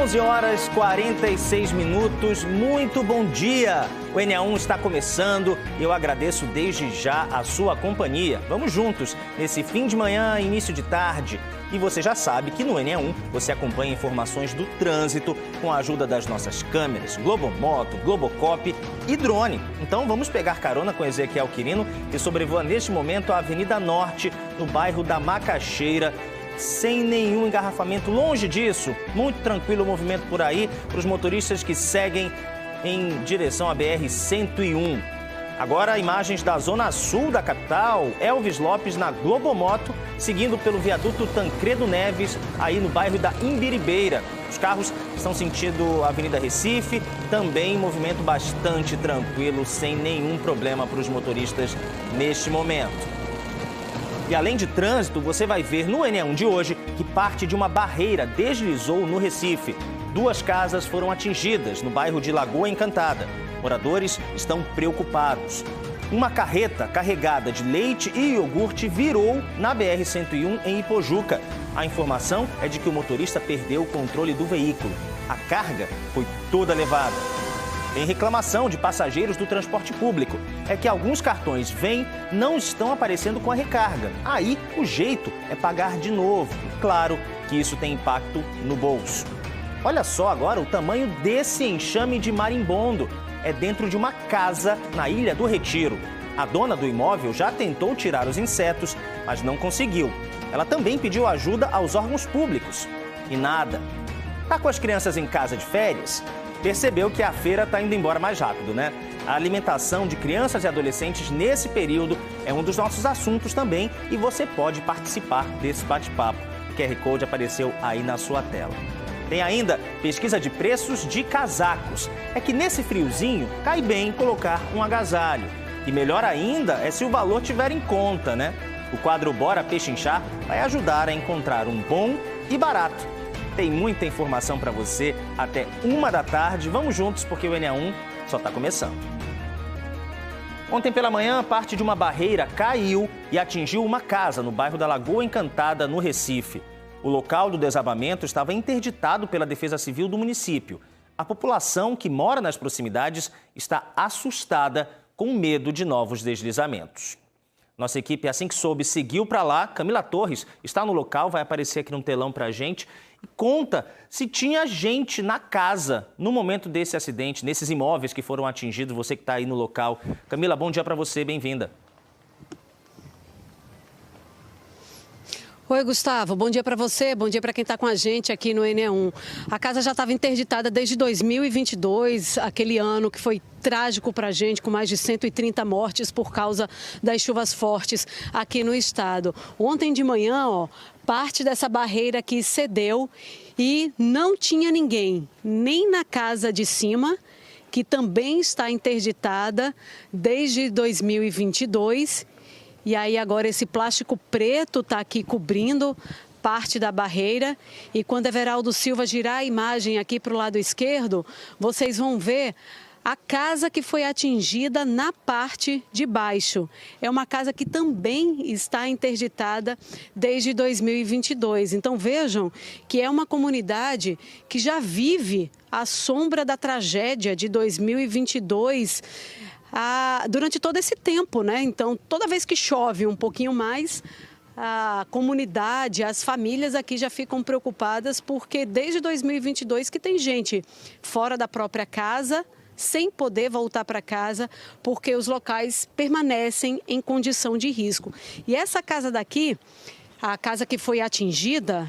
11 horas 46 minutos, muito bom dia! O NA1 está começando e eu agradeço desde já a sua companhia. Vamos juntos nesse fim de manhã, início de tarde. E você já sabe que no NA1 você acompanha informações do trânsito com a ajuda das nossas câmeras, Globomoto, Globocop e drone. Então vamos pegar carona com Ezequiel Quirino, que sobrevoa neste momento a Avenida Norte, no bairro da Macaxeira, sem nenhum engarrafamento. Longe disso, muito tranquilo o movimento por aí para os motoristas que seguem em direção à BR-101. Agora, imagens da zona sul da capital, Elvis Lopes na Globomoto, seguindo pelo viaduto Tancredo Neves, aí no bairro da Imbiribeira. Os carros estão sentindo a Avenida Recife, também movimento bastante tranquilo, sem nenhum problema para os motoristas neste momento. E além de trânsito, você vai ver no NA1 de hoje que parte de uma barreira deslizou no Recife. 2 casas foram atingidas no bairro de Lagoa Encantada. Moradores estão preocupados. Uma carreta carregada de leite e iogurte virou na BR-101 em Ipojuca. A informação é de que o motorista perdeu o controle do veículo. A carga foi toda levada. Tem reclamação de passageiros do transporte público. É que alguns cartões Vem não estão aparecendo com a recarga. Aí o jeito é pagar de novo. Claro que isso tem impacto no bolso. Olha só agora o tamanho desse enxame de marimbondo. É dentro de uma casa na Ilha do Retiro. A dona do imóvel já tentou tirar os insetos, mas não conseguiu. Ela também pediu ajuda aos órgãos públicos. E nada. Tá com as crianças em casa de férias? Percebeu que a feira está indo embora mais rápido, né? A alimentação de crianças e adolescentes nesse período é um dos nossos assuntos também e você pode participar desse bate-papo. O QR Code apareceu aí na sua tela. Tem ainda pesquisa de preços de casacos. É que nesse friozinho cai bem colocar um agasalho. E melhor ainda é se o valor tiver em conta, né? O quadro Bora Pechinchar vai ajudar a encontrar um bom e barato. Tem muita informação para você até 1 da tarde. Vamos juntos porque o NA1 só está começando. Ontem pela manhã, parte de uma barreira caiu e atingiu uma casa no bairro da Lagoa Encantada, no Recife. O local do desabamento estava interditado pela Defesa Civil do município. A população que mora nas proximidades está assustada com medo de novos deslizamentos. Nossa equipe, assim que soube, seguiu para lá. Camila Torres está no local, vai aparecer aqui no telão para a gente. E conta se tinha gente na casa no momento desse acidente, nesses imóveis que foram atingidos, você que está aí no local. Camila, bom dia para você, bem-vinda. Oi, Gustavo. Bom dia para você, bom dia para quem está com a gente aqui no NA1. A casa já estava interditada desde 2022, aquele ano que foi trágico para a gente, com mais de 130 mortes por causa das chuvas fortes aqui no estado. Ontem de manhã, parte dessa barreira aqui cedeu e não tinha ninguém, nem na casa de cima, que também está interditada desde 2022. E aí agora esse plástico preto está aqui cobrindo parte da barreira. E quando Everaldo Silva girar a imagem aqui para o lado esquerdo, vocês vão ver a casa que foi atingida na parte de baixo. É uma casa que também está interditada desde 2022. Então vejam que é uma comunidade que já vive à sombra da tragédia de 2022, durante todo esse tempo, né? Então, toda vez que chove um pouquinho mais, a comunidade, as famílias aqui já ficam preocupadas, porque desde 2022 que tem gente fora da própria casa, sem poder voltar para casa, porque os locais permanecem em condição de risco. E essa casa daqui, a casa que foi atingida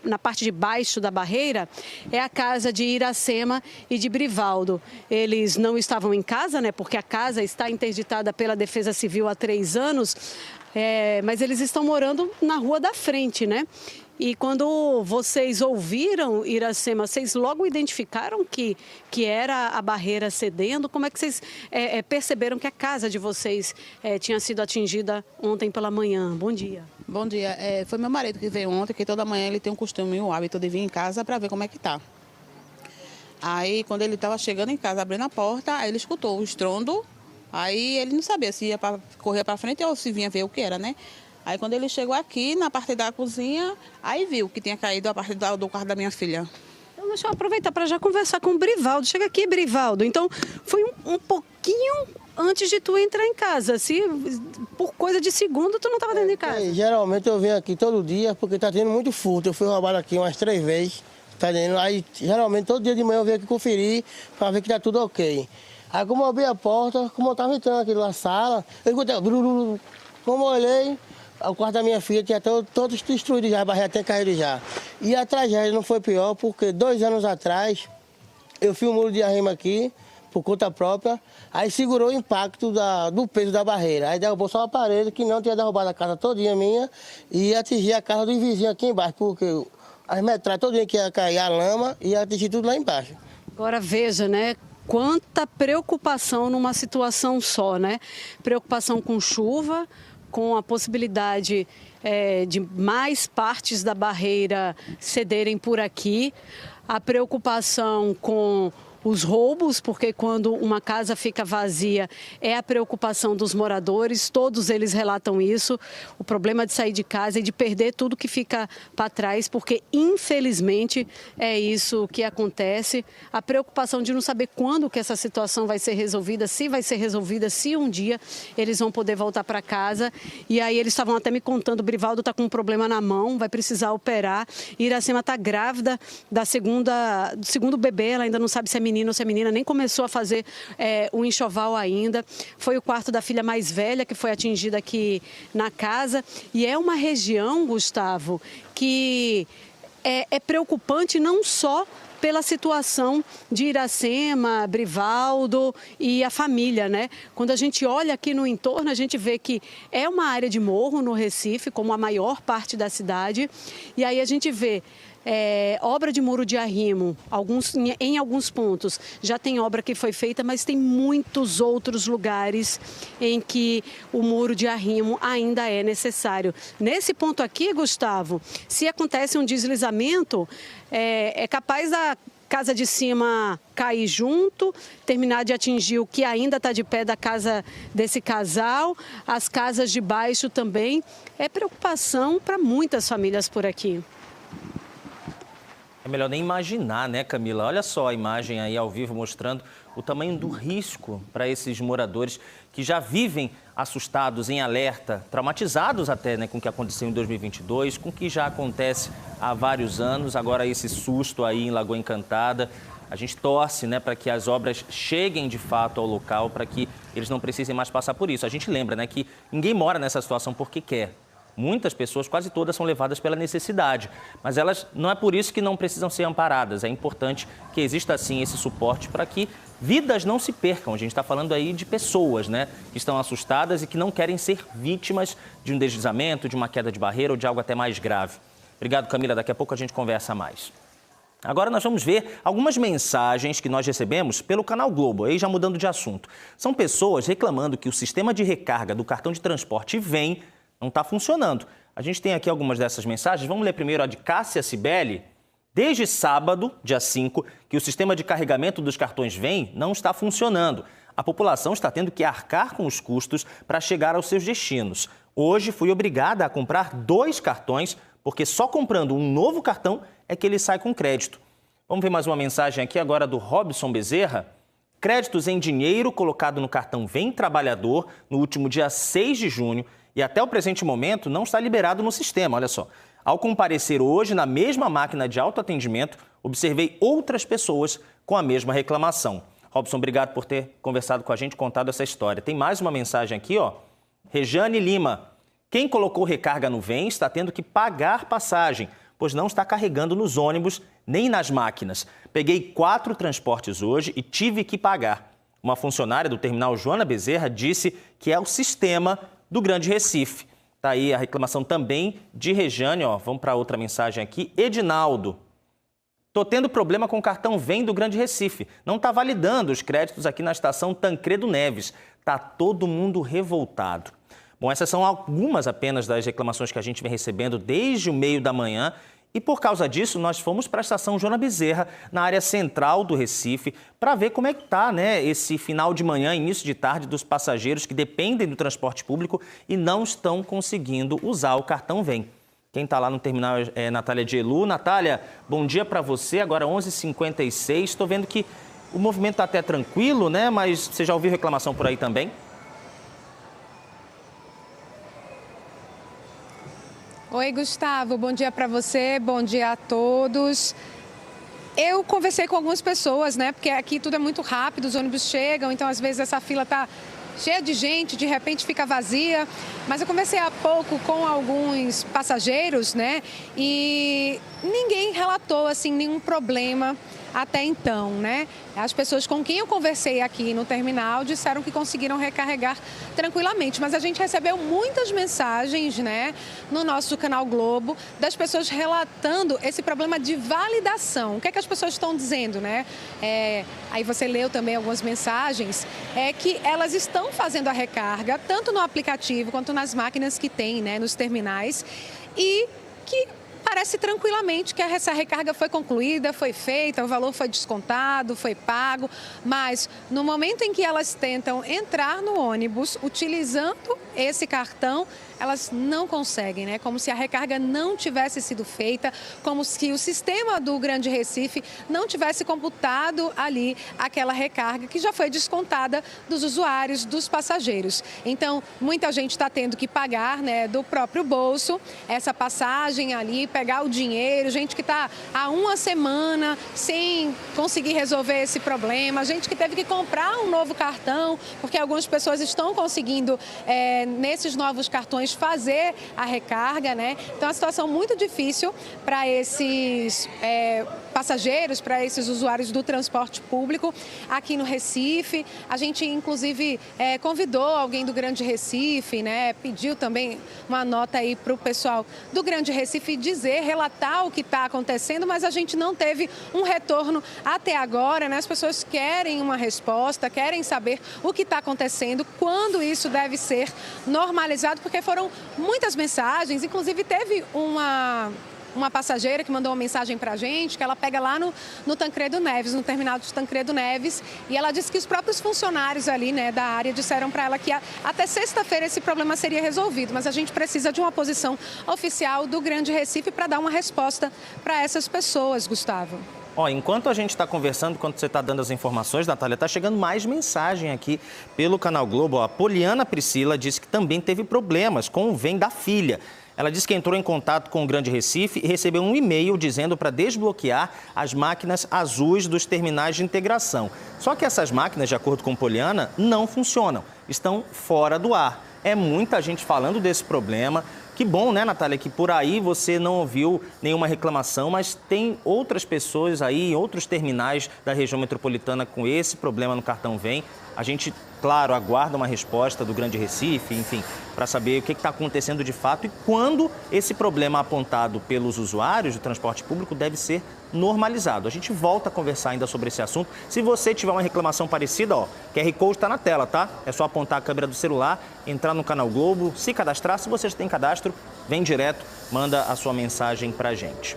na parte de baixo da barreira, é a casa de Iracema e de Brivaldo. Eles não estavam em casa, né? Porque a casa está interditada pela Defesa Civil há 3 anos, mas eles estão morando na rua da frente, né? E quando vocês ouviram, Iracema, vocês logo identificaram que era a barreira cedendo? Como é que vocês perceberam que a casa de vocês tinha sido atingida ontem pela manhã? Bom dia. Bom dia. Foi meu marido que veio ontem, que toda manhã ele tem um costume, o hábito de vir em casa para ver como é que tá. Aí, quando ele estava chegando em casa, abrindo a porta, aí ele escutou o estrondo. Aí ele não sabia se ia correr para frente ou se vinha ver o que era, né? Aí quando ele chegou aqui, na parte da cozinha, aí viu que tinha caído a parte do quarto da minha filha. Então Deixa eu aproveitar para já conversar com o Brivaldo. Chega aqui, Brivaldo. Então, foi um pouquinho antes de tu entrar em casa. Se por coisa de segundo, tu não estava dentro de casa. Geralmente eu venho aqui todo dia porque tá tendo muito furto. Eu fui roubado aqui umas 3 vezes. Tá entendendo? Aí, geralmente, todo dia de manhã eu venho aqui conferir para ver que tá tudo ok. Aí, como eu abri a porta, como eu estava entrando aqui na sala, eu escutei... Como eu olhei, o quarto da minha filha tinha todo destruído já, a barreira tinha caído já. E a tragédia não foi pior porque 2 anos atrás, eu fiz um muro de arrimo aqui, por conta própria, aí segurou o impacto do peso da barreira. Aí derrubou só o aparelho, que não tinha derrubado a casa todinha minha, e ia atingir a casa dos vizinhos aqui embaixo, porque as metralhas todinha que ia cair, a lama, ia atingir tudo lá embaixo. Agora veja, né? Quanta preocupação numa situação só, né? Preocupação com chuva, com a possibilidade de mais partes da barreira cederem por aqui, a preocupação com os roubos, porque quando uma casa fica vazia é a preocupação dos moradores, todos eles relatam isso, o problema de sair de casa e de perder tudo que fica para trás, porque infelizmente é isso que acontece, a preocupação de não saber quando que essa situação vai ser resolvida, se um dia eles vão poder voltar para casa. E aí eles estavam até me contando, o Brivaldo está com um problema na mão, vai precisar operar, Iracema está grávida do segundo bebê, ela ainda não sabe se é menino ou se é menina, nem começou a fazer o enxoval ainda. Foi o quarto da filha mais velha que foi atingida aqui na casa. E é uma região, Gustavo, que é preocupante não só pela situação de Iracema, Brivaldo e a família, né? Quando a gente olha aqui no entorno, a gente vê que é uma área de morro no Recife, como a maior parte da cidade, e aí a gente vê obra de muro de arrimo, em alguns pontos já tem obra que foi feita, mas tem muitos outros lugares em que o muro de arrimo ainda é necessário. Nesse ponto aqui, Gustavo, se acontece um deslizamento, é capaz da casa de cima cair junto, terminar de atingir o que ainda está de pé da casa desse casal, as casas de baixo também. É preocupação para muitas famílias por aqui. É melhor nem imaginar, né, Camila? Olha só a imagem aí ao vivo mostrando o tamanho do risco para esses moradores que já vivem assustados, em alerta, traumatizados até, né, com o que aconteceu em 2022, com o que já acontece há vários anos. Agora esse susto aí em Lagoa Encantada. A gente torce, né, para que as obras cheguem de fato ao local, para que eles não precisem mais passar por isso. A gente lembra, né, que ninguém mora nessa situação porque quer. Muitas pessoas, quase todas, são levadas pela necessidade, mas elas não é por isso que não precisam ser amparadas. É importante que exista, sim, esse suporte para que vidas não se percam. A gente está falando aí de pessoas, né, que estão assustadas e que não querem ser vítimas de um deslizamento, de uma queda de barreira ou de algo até mais grave. Obrigado, Camila. Daqui a pouco a gente conversa mais. Agora nós vamos ver algumas mensagens que nós recebemos pelo Canal Globo, aí já mudando de assunto. São pessoas reclamando que o sistema de recarga do cartão de transporte Vem não está funcionando. A gente tem aqui algumas dessas mensagens. Vamos ler primeiro a de Cássia Cibele. Desde sábado, dia 5, que o sistema de carregamento dos cartões Vem não está funcionando. A população está tendo que arcar com os custos para chegar aos seus destinos. Hoje fui obrigada a comprar 2 cartões, porque só comprando um novo cartão é que ele sai com crédito. Vamos ver mais uma mensagem aqui agora do Robson Bezerra. Créditos em dinheiro colocado no cartão Vem Trabalhador no último dia 6 de junho e até o presente momento não está liberado no sistema, olha só. Ao comparecer hoje na mesma máquina de autoatendimento, observei outras pessoas com a mesma reclamação. Robson, obrigado por ter conversado com a gente, contado essa história. Tem mais uma mensagem aqui, ó. Rejane Lima. Quem colocou recarga no Vem está tendo que pagar passagem, pois não está carregando nos ônibus nem nas máquinas. Peguei 4 transportes hoje e tive que pagar. Uma funcionária do terminal Joana Bezerra disse que é o sistema do Grande Recife. Tá aí a reclamação também de Rejane, ó. Vamos para outra mensagem aqui. Edinaldo. Tô tendo problema com o cartão Vem do Grande Recife. Não tá validando os créditos aqui na estação Tancredo Neves. Tá todo mundo revoltado. Bom, essas são algumas apenas das reclamações que a gente vem recebendo desde o meio da manhã. E por causa disso, nós fomos para a estação Joana Bezerra, na área central do Recife, para ver como é que está, né, esse final de manhã, início de tarde, dos passageiros que dependem do transporte público e não estão conseguindo usar o cartão Vem. Quem está lá no terminal é Natália Dielu. Natália, bom dia para você. Agora 11h56. Estou vendo que o movimento está até tranquilo, né? Mas você já ouviu reclamação por aí também? Oi, Gustavo. Bom dia para você. Bom dia a todos. Eu conversei com algumas pessoas, né? Porque aqui tudo é muito rápido, os ônibus chegam, então às vezes essa fila está cheia de gente, de repente fica vazia. Mas eu conversei há pouco com alguns passageiros, né? E ninguém relatou, assim, nenhum problema até então, né? As pessoas com quem eu conversei aqui no terminal disseram que conseguiram recarregar tranquilamente, mas a gente recebeu muitas mensagens, né, no nosso canal Globo, das pessoas relatando esse problema de validação. O que é que as pessoas estão dizendo, né? Aí você leu também algumas mensagens, que elas estão fazendo a recarga, tanto no aplicativo quanto nas máquinas que tem, né, nos terminais, e que parece tranquilamente que essa recarga foi concluída, foi feita, o valor foi descontado, foi pago, mas no momento em que elas tentam entrar no ônibus utilizando esse cartão, elas não conseguem, né? Como se a recarga não tivesse sido feita, como se o sistema do Grande Recife não tivesse computado ali aquela recarga que já foi descontada dos usuários, dos passageiros. Então, muita gente está tendo que pagar, né, do próprio bolso essa passagem ali, pegar o dinheiro, gente que está há uma semana sem conseguir resolver esse problema, gente que teve que comprar um novo cartão, porque algumas pessoas estão conseguindo, nesses novos cartões, fazer a recarga, né? Então, é uma situação muito difícil para esses passageiros, para esses usuários do transporte público aqui no Recife. A gente, inclusive, convidou alguém do Grande Recife, né? Pediu também uma nota aí para o pessoal do Grande Recife relatar o que está acontecendo, mas a gente não teve um retorno até agora, né? As pessoas querem uma resposta, querem saber o que está acontecendo, quando isso deve ser normalizado, porque foram muitas mensagens, inclusive teve uma passageira que mandou uma mensagem para a gente, que ela pega lá no Tancredo Neves, no terminal de Tancredo Neves, e ela disse que os próprios funcionários ali, né, da área disseram para ela que até sexta-feira esse problema seria resolvido, mas a gente precisa de uma posição oficial do Grande Recife para dar uma resposta para essas pessoas, Gustavo. Enquanto a gente está conversando, enquanto você está dando as informações, Natália, está chegando mais mensagem aqui pelo Canal Globo. A Poliana Priscila disse que também teve problemas com o Vem da Filha. Ela disse que entrou em contato com o Grande Recife e recebeu um e-mail dizendo para desbloquear as máquinas azuis dos terminais de integração. Só que essas máquinas, de acordo com Poliana, não funcionam, estão fora do ar. É muita gente falando desse problema. Que bom, né, Natália, que por aí você não ouviu nenhuma reclamação, mas tem outras pessoas aí, outros terminais da região metropolitana com esse problema no cartão Vem. A gente, claro, aguarda uma resposta do Grande Recife, enfim, para saber o que está acontecendo de fato e quando esse problema apontado pelos usuários do transporte público deve ser normalizado. A gente volta a conversar ainda sobre esse assunto. Se você tiver uma reclamação parecida, QR Code está na tela, tá? É só apontar a câmera do celular, entrar no Canal Globo, se cadastrar. Se você já tem cadastro, vem direto, manda a sua mensagem para a gente.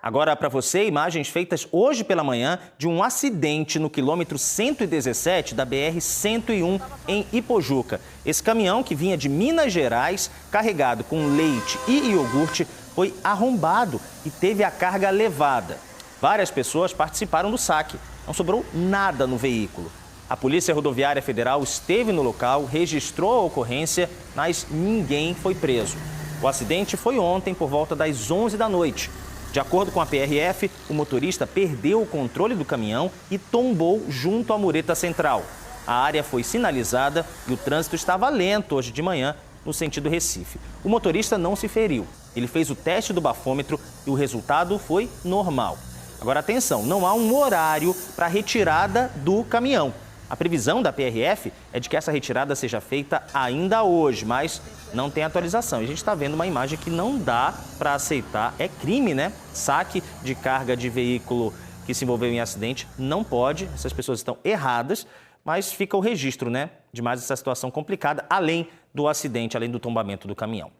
Agora para você, imagens feitas hoje pela manhã de um acidente no quilômetro 117 da BR-101 em Ipojuca. Esse caminhão, que vinha de Minas Gerais, carregado com leite e iogurte, foi arrombado e teve a carga levada. Várias pessoas participaram do saque. Não sobrou nada no veículo. A Polícia Rodoviária Federal esteve no local, registrou a ocorrência, mas ninguém foi preso. O acidente foi ontem por volta das 11 da noite. De acordo com a PRF, o motorista perdeu o controle do caminhão e tombou junto à mureta central. A área foi sinalizada e o trânsito estava lento hoje de manhã no sentido Recife. O motorista não se feriu. Ele fez o teste do bafômetro e o resultado foi normal. Agora, atenção, não há um horário para a retirada do caminhão. A previsão da PRF é de que essa retirada seja feita ainda hoje, mas não tem atualização. E a gente está vendo uma imagem que não dá para aceitar. É crime, né? Saque de carga de veículo que se envolveu em acidente não pode. Essas pessoas estão erradas, mas fica o registro, né, de mais essa situação complicada, além do acidente, além do tombamento do caminhão.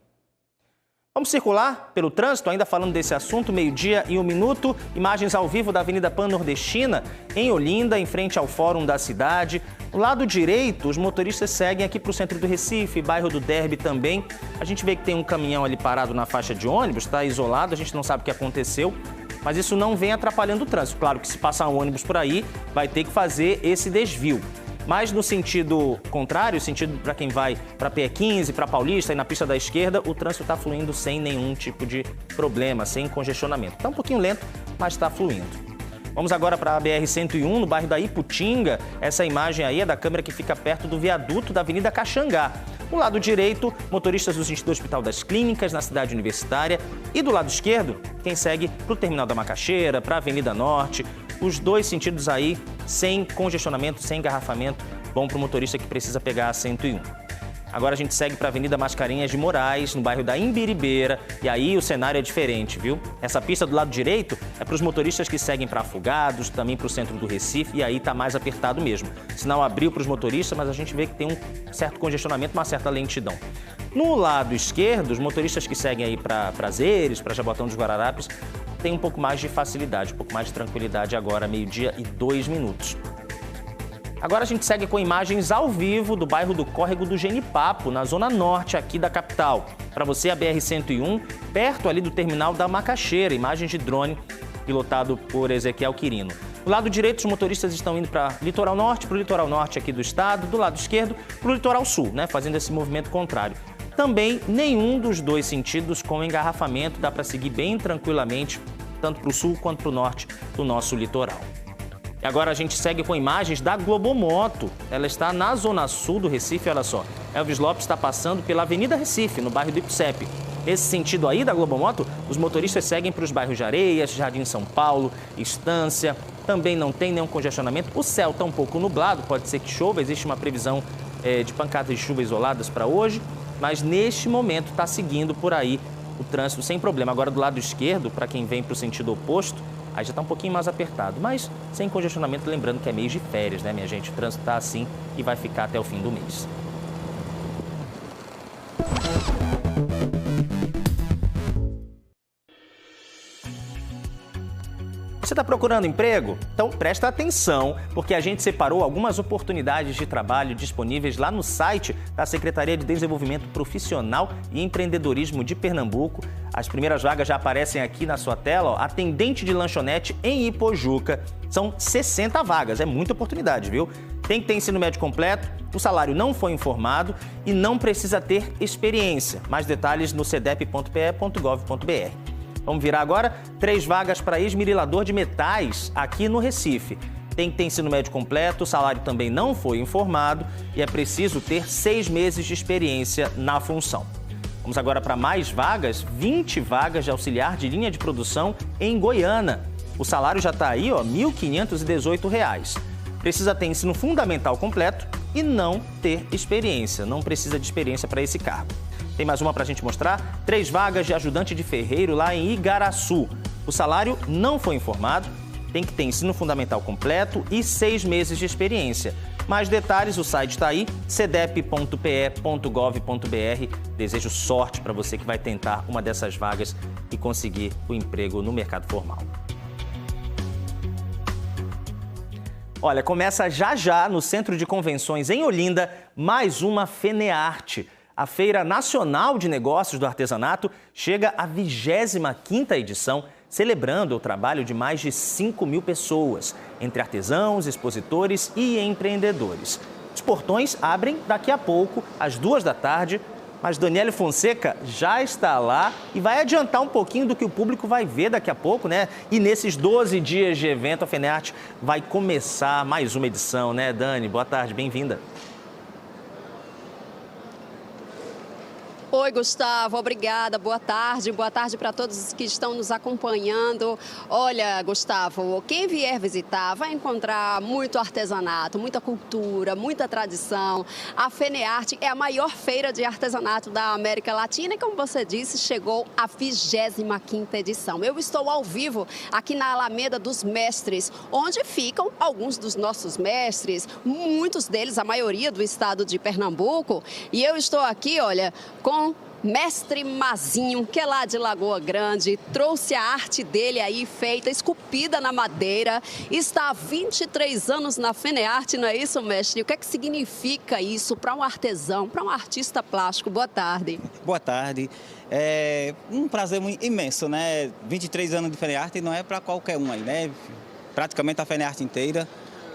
Vamos circular pelo trânsito, ainda falando desse assunto, 12:01. Imagens ao vivo da Avenida Pan-Nordestina, em Olinda, em frente ao Fórum da cidade. Do lado direito, os motoristas seguem aqui para o centro do Recife, bairro do Derby também. A gente vê que tem um caminhão ali parado na faixa de ônibus, está isolado, a gente não sabe o que aconteceu, mas isso não vem atrapalhando o trânsito. Claro que se passar um ônibus por aí, vai ter que fazer esse desvio. Mas no sentido contrário, sentido para quem vai para PE15, para Paulista e na pista da esquerda, o trânsito está fluindo sem nenhum tipo de problema, sem congestionamento. Está um pouquinho lento, mas está fluindo. Vamos agora para a BR-101, no bairro da Iputinga. Essa imagem aí é da câmera que fica perto do viaduto da Avenida Caxangá. Do lado direito, motoristas do sentido do Hospital das Clínicas, na cidade universitária. E do lado esquerdo, quem segue para o Terminal da Macaxeira, para a Avenida Norte. Os dois sentidos aí, sem congestionamento, sem engarrafamento, bom para o motorista que precisa pegar a 101. Agora a gente segue para a Avenida Mascarenhas de Moraes, no bairro da Imbiribeira, e aí o cenário é diferente, viu? Essa pista do lado direito é para os motoristas que seguem para Afogados, também para o centro do Recife, e aí está mais apertado mesmo. O sinal abriu para os motoristas, mas a gente vê que tem um certo congestionamento, uma certa lentidão. No lado esquerdo, os motoristas que seguem aí para Prazeres, para Jabotão dos Guararapes, tem um pouco mais de facilidade, um pouco mais de tranquilidade agora, 12:02. Agora a gente segue com imagens ao vivo do bairro do Córrego do Genipapo, na zona norte aqui da capital. Para você, a BR-101, perto ali do terminal da Macaxeira, imagem de drone pilotado por Ezequiel Quirino. Do lado direito, os motoristas estão indo para litoral norte, para o litoral norte aqui do estado, do lado esquerdo, para o litoral sul, né, fazendo esse movimento contrário. Também nenhum dos dois sentidos com engarrafamento, dá para seguir bem tranquilamente, tanto para o sul quanto para o norte do nosso litoral. E agora a gente segue com imagens da Globomoto. Ela está na zona sul do Recife, olha só. Elvis Lopes está passando pela Avenida Recife, no bairro do Ipsep. Esse sentido aí da Globomoto, os motoristas seguem para os bairros de Areias, Jardim São Paulo, Estância. Também não tem nenhum congestionamento. O céu está um pouco nublado, pode ser que chova, existe uma previsão de pancadas de chuva isoladas para hoje. Mas neste momento está seguindo por aí o trânsito sem problema. Agora do lado esquerdo, para quem vem para o sentido oposto, aí já está um pouquinho mais apertado, mas sem congestionamento, lembrando que é mês de férias, né, minha gente? O trânsito está assim e vai ficar até o fim do mês. Você está procurando emprego? Então presta atenção, porque a gente separou algumas oportunidades de trabalho disponíveis lá no site da Secretaria de Desenvolvimento Profissional e Empreendedorismo de Pernambuco. As primeiras vagas já aparecem aqui na sua tela, ó. Atendente de lanchonete em Ipojuca. São 60 vagas, é muita oportunidade, viu? Tem que ter ensino médio completo, o salário não foi informado e não precisa ter experiência. Mais detalhes no cedep.pe.gov.br. Vamos virar agora 3 vagas para esmerilador de metais aqui no Recife. Tem que ter ensino médio completo, o salário também não foi informado e é preciso ter 6 meses de experiência na função. Vamos agora para mais vagas, 20 vagas de auxiliar de linha de produção em Goiânia. O salário já está aí, ó, R$ 1.518. Precisa ter ensino fundamental completo e não ter experiência. Não precisa de experiência para esse cargo. Tem mais uma para a gente mostrar. 3 vagas de ajudante de ferreiro lá em Igaraçu. O salário não foi informado, tem que ter ensino fundamental completo e 6 meses de experiência. Mais detalhes, o site está aí, cedep.pe.gov.br. Desejo sorte para você que vai tentar uma dessas vagas e conseguir o emprego no mercado formal. Olha, começa já no Centro de Convenções em Olinda, mais uma FENEARTE. A Feira Nacional de Negócios do Artesanato chega à 25ª edição, celebrando o trabalho de mais de 5.000 pessoas, entre artesãos, expositores e empreendedores. Os portões abrem daqui a pouco, às 14h, mas Daniele Fonseca já está lá e vai adiantar um pouquinho do que o público vai ver daqui a pouco, né? E nesses 12 dias de evento, a FENEARTE vai começar mais uma edição, né, Dani? Boa tarde, bem-vinda. Oi, Gustavo, obrigada, boa tarde para todos que estão nos acompanhando. Olha, Gustavo, quem vier visitar vai encontrar muito artesanato, muita cultura, muita tradição. A FENEARTE é a maior feira de artesanato da América Latina e, como você disse, chegou à 25ª edição. Eu estou ao vivo aqui na Alameda dos Mestres, onde ficam alguns dos nossos mestres, muitos deles, a maioria do estado de Pernambuco. E eu estou aqui, olha, com Mestre Mazinho, que é lá de Lagoa Grande, trouxe a arte dele aí feita, esculpida na madeira. Está há 23 anos na FENEARTE, não é isso, mestre? O que é que significa isso para um artesão, para um artista plástico? Boa tarde. Boa tarde. É um prazer muito imenso, né? 23 anos de FENEARTE não é para qualquer um aí, né? Praticamente a FENEARTE inteira,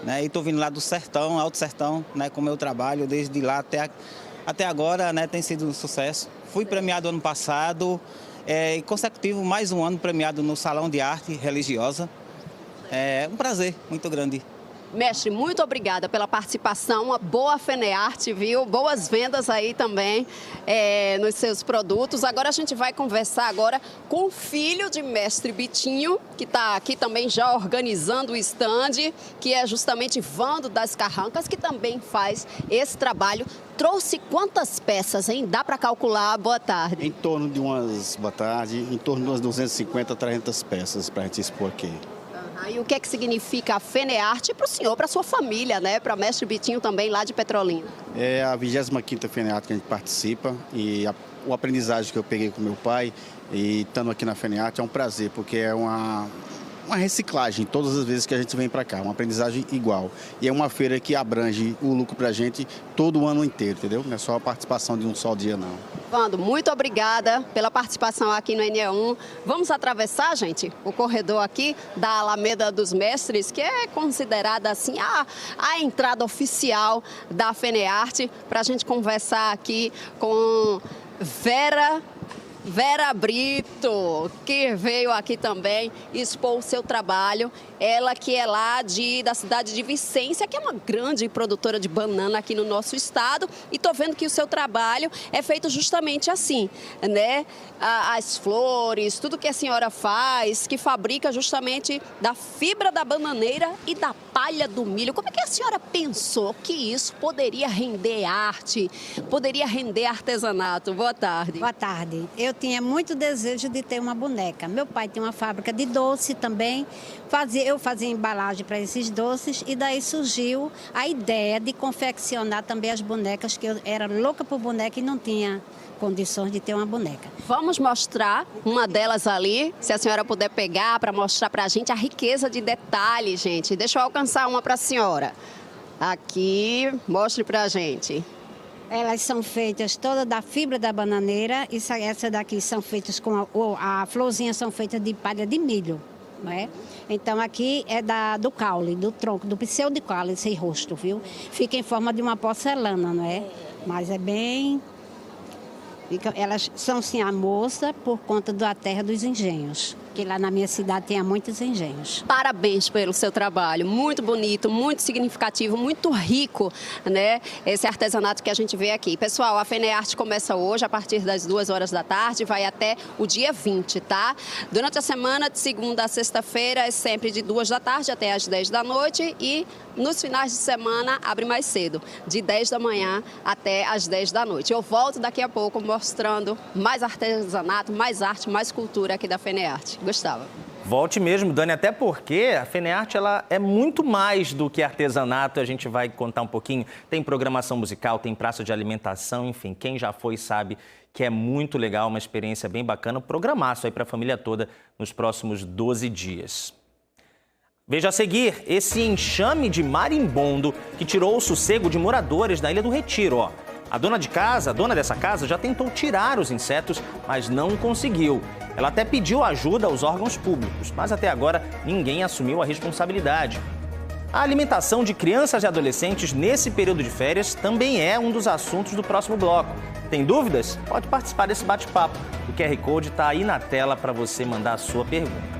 né? E estou vindo lá do sertão, Alto Sertão, né? Com o meu trabalho, desde lá até agora, né? Tem sido um sucesso. Fui premiado ano passado, e consecutivo mais um ano premiado no Salão de Arte Religiosa. É um prazer muito grande. Mestre, muito obrigada pela participação, uma boa FENEARTE, viu? Boas vendas aí também nos seus produtos. Agora a gente vai conversar agora com o filho de Mestre Bitinho, que está aqui também já organizando o stand, que é justamente Vando das Carrancas, que também faz esse trabalho. Trouxe quantas peças, hein? Dá para calcular? Boa tarde. Em torno de boa tarde, em torno de umas 250, 300 peças para a gente expor aqui. E o que é que significa a FENEARTE para o senhor, para a sua família, né? Para o Mestre Bitinho também lá de Petrolina? É a 25ª FENEARTE que a gente participa e o aprendizagem que eu peguei com meu pai e estando aqui na FENEARTE é um prazer, porque é uma reciclagem todas as vezes que a gente vem para cá, uma aprendizagem igual. E é uma feira que abrange o lucro para a gente todo o ano inteiro, entendeu? Não é só a participação de um só dia, não. Vando, muito obrigada pela participação aqui no NE1. Vamos atravessar, gente, o corredor aqui da Alameda dos Mestres, que é considerada assim a entrada oficial da FENEARTE, para a gente conversar aqui com Vera Brito, que veio aqui também expor o seu trabalho. Ela que é lá da cidade de Vicência, que é uma grande produtora de banana aqui no nosso estado. E estou vendo que o seu trabalho é feito justamente assim, né? As flores, tudo que a senhora faz, que fabrica justamente da fibra da bananeira e da palha do milho. Como é que a senhora pensou que isso poderia render arte, poderia render artesanato? Boa tarde. Boa tarde. Eu tinha muito desejo de ter uma boneca. Meu pai tinha uma fábrica de doce também. Eu fazia embalagem para esses doces e daí surgiu a ideia de confeccionar também as bonecas, que eu era louca por boneca e não tinha condições de ter uma boneca. Vamos mostrar uma delas ali, se a senhora puder pegar para mostrar para a gente a riqueza de detalhes, gente. Deixa eu alcançar uma para a senhora. Aqui, mostre para a gente. Elas são feitas todas da fibra da bananeira e essa daqui são feitas com a florzinha são feitas de palha de milho, não é? Então aqui é do caule, do tronco, do pseudo de caule, esse rosto, viu? Fica em forma de uma porcelana, não é? Mas é bem... Elas são sim a moça por conta da terra dos engenhos, que lá na minha cidade tem muitos engenhos. Parabéns pelo seu trabalho, muito bonito, muito significativo, muito rico, né? Esse artesanato que a gente vê aqui. Pessoal, a FENEARTE começa hoje a partir das 2 horas da tarde, vai até o dia 20, tá? Durante a semana, de segunda a sexta-feira, é sempre de 2 da tarde até as 10 da noite e nos finais de semana abre mais cedo, de 10 da manhã até as 10 da noite. Eu volto daqui a pouco mostrando mais artesanato, mais arte, mais cultura aqui da FENEARTE. Gustavo. Volte mesmo, Dani, até porque a FENEARTE ela é muito mais do que artesanato. A gente vai contar um pouquinho. Tem programação musical, tem praça de alimentação, enfim, quem já foi sabe que é muito legal, uma experiência bem bacana. Programaço aí para a família toda nos próximos 12 dias. Veja a seguir esse enxame de marimbondo que tirou o sossego de moradores da Ilha do Retiro, ó. A dona dessa casa, já tentou tirar os insetos, mas não conseguiu. Ela até pediu ajuda aos órgãos públicos, mas até agora ninguém assumiu a responsabilidade. A alimentação de crianças e adolescentes nesse período de férias também é um dos assuntos do próximo bloco. Tem dúvidas? Pode participar desse bate-papo. O QR Code está aí na tela para você mandar a sua pergunta.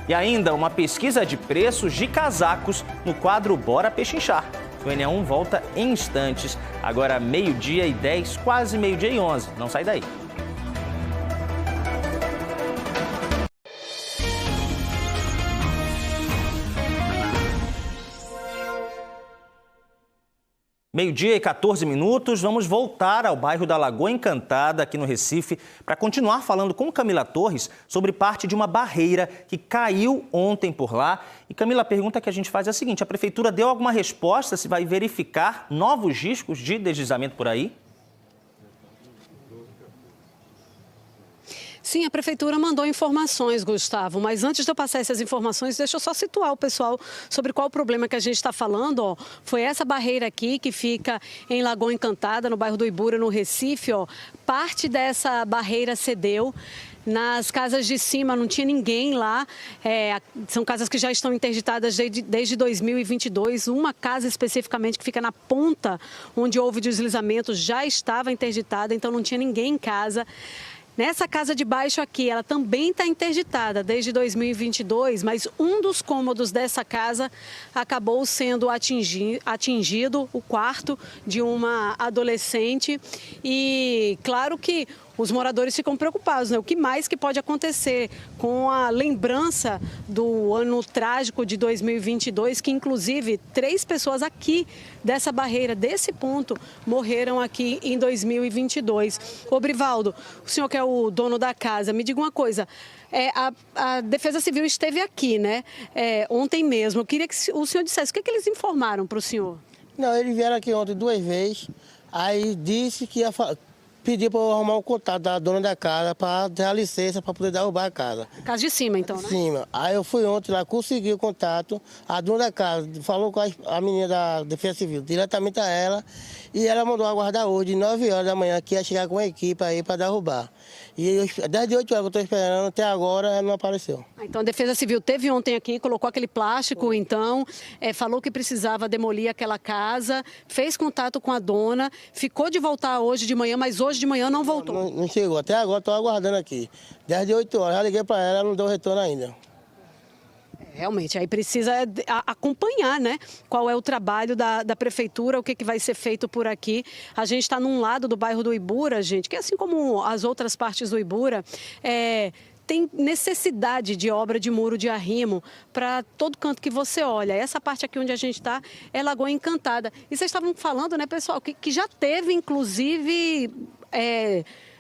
E ainda uma pesquisa de preços de casacos no quadro Bora Pechinchar. O NE1 volta em instantes, agora 12h10, quase 12h11. Não sai daí. Meio-dia e 14 minutos, vamos voltar ao bairro da Lagoa Encantada, aqui no Recife, para continuar falando com Camila Torres sobre parte de uma barreira que caiu ontem por lá. E Camila, a pergunta que a gente faz é a seguinte: a prefeitura deu alguma resposta se vai verificar novos riscos de deslizamento por aí? Sim, a Prefeitura mandou informações, Gustavo, mas antes de eu passar essas informações, deixa eu só situar o pessoal sobre qual o problema que a gente está falando. Ó. Foi essa barreira aqui que fica em Lagoa Encantada, no bairro do Ibura, no Recife. Ó. Parte dessa barreira cedeu. Nas casas de cima não tinha ninguém lá, são casas que já estão interditadas desde 2022. Uma casa especificamente que fica na ponta onde houve deslizamento já estava interditada, então não tinha ninguém em casa. Nessa casa de baixo aqui, ela também está interditada desde 2022, mas um dos cômodos dessa casa acabou sendo atingido, o quarto de uma adolescente. E claro que os moradores ficam preocupados, né? O que mais que pode acontecer com a lembrança do ano trágico de 2022, que inclusive 3 pessoas aqui dessa barreira, desse ponto, morreram aqui em 2022. Ô, Brivaldo, o senhor que é o dono da casa, me diga uma coisa, a Defesa Civil esteve aqui, né? Ontem mesmo. Eu queria que o senhor dissesse o que eles informaram para o senhor. Não, eles vieram aqui ontem 2 vezes, aí disse que ia pediu para eu arrumar o contato da dona da casa para ter a licença para poder derrubar a casa. Casa de cima, então, né? De cima. Aí eu fui ontem lá, consegui o contato, a dona da casa falou com a menina da Defesa Civil, diretamente a ela, e ela mandou aguardar hoje, de 9 horas da manhã, que ia chegar com a equipe aí para derrubar. E desde 8 horas que eu estou esperando, até agora ela não apareceu. Então a Defesa Civil teve ontem aqui, colocou aquele plástico, então, falou que precisava demolir aquela casa, fez contato com a dona, ficou de voltar hoje de manhã, mas hoje de manhã não voltou. Não chegou, até agora estou aguardando aqui. Desde 8 horas, já liguei para ela não deu retorno ainda. Realmente, aí precisa acompanhar, né? Qual é o trabalho da Prefeitura, o que vai ser feito por aqui. A gente está num lado do bairro do Ibura, gente, que assim como as outras partes do Ibura, tem necessidade de obra de muro de arrimo para todo canto que você olha. Essa parte aqui onde a gente está é Lagoa Encantada. E vocês estavam falando, né, pessoal, que já teve, inclusive,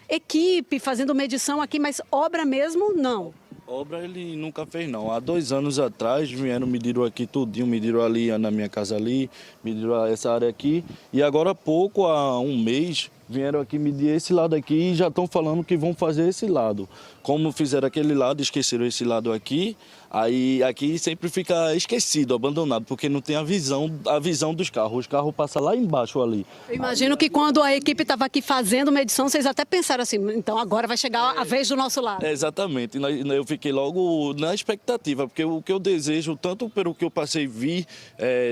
equipe fazendo medição aqui, mas obra mesmo, não. Obra ele nunca fez não. Há 2 anos atrás vieram, mediram aqui tudinho, mediram ali na minha casa ali, mediram essa área aqui. E agora há pouco, há 1 mês, vieram aqui medir esse lado aqui e já estão falando que vão fazer esse lado. Como fizeram aquele lado, esqueceram esse lado aqui, aí aqui sempre fica esquecido, abandonado, porque não tem a visão dos carros. Os carros passam lá embaixo ali. Eu imagino que quando a equipe estava aqui fazendo medição, vocês até pensaram assim, então agora vai chegar a vez do nosso lado. Exatamente, eu fiquei logo na expectativa, porque o que eu desejo, tanto pelo que eu passei e vi,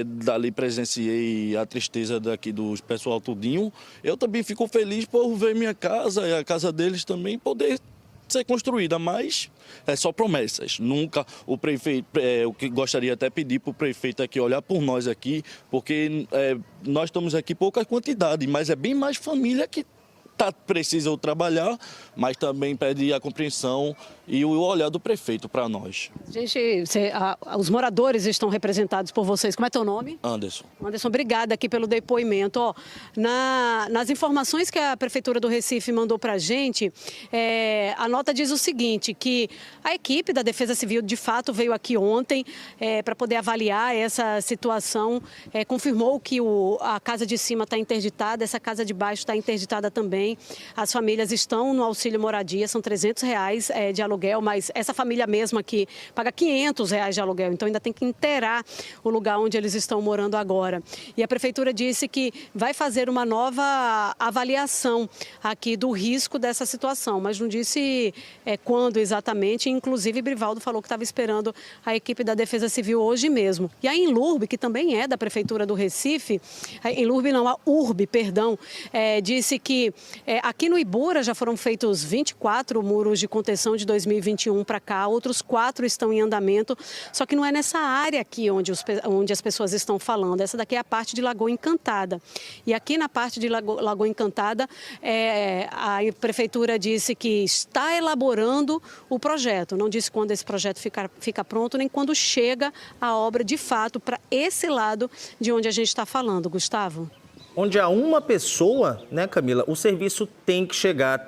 dali presenciei a tristeza daqui do pessoal tudinho, eu também fico feliz por ver minha casa e a casa deles também poder ser construída, mas é só promessas. Nunca o prefeito, o que gostaria até pedir para o prefeito aqui olhar por nós aqui, porque nós estamos aqui pouca quantidade, mas é bem mais família que precisam trabalhar, mas também pede a compreensão e o olhar do prefeito para nós. Gente, os moradores estão representados por vocês. Como é teu nome? Anderson. Anderson, obrigada aqui pelo depoimento. Ó, nas informações que a Prefeitura do Recife mandou para a gente, a nota diz o seguinte, que a equipe da Defesa Civil, de fato, veio aqui ontem para poder avaliar essa situação, confirmou que a casa de cima está interditada, essa casa de baixo está interditada também. As famílias estão no auxílio moradia, são R$300 de aluguel, mas essa família mesmo aqui paga R$500 de aluguel, então ainda tem que inteirar o lugar onde eles estão morando agora. E a Prefeitura disse que vai fazer uma nova avaliação aqui do risco dessa situação, mas não disse quando exatamente, inclusive Brivaldo falou que estava esperando a equipe da Defesa Civil hoje mesmo. E a Enlurb, que também é da Prefeitura do Recife, a URB, perdão, disse que aqui no Ibura já foram feitos 24 muros de contenção de 2021 para cá, outros 4 estão em andamento, só que não é nessa área aqui onde as pessoas estão falando, essa daqui é a parte de Lagoa Encantada. E aqui na parte de Lagoa Encantada, a Prefeitura disse que está elaborando o projeto, não disse quando esse projeto fica pronto, nem quando chega a obra de fato para esse lado de onde a gente está falando, Gustavo. onde há uma pessoa, né, Camila, o serviço tem que chegar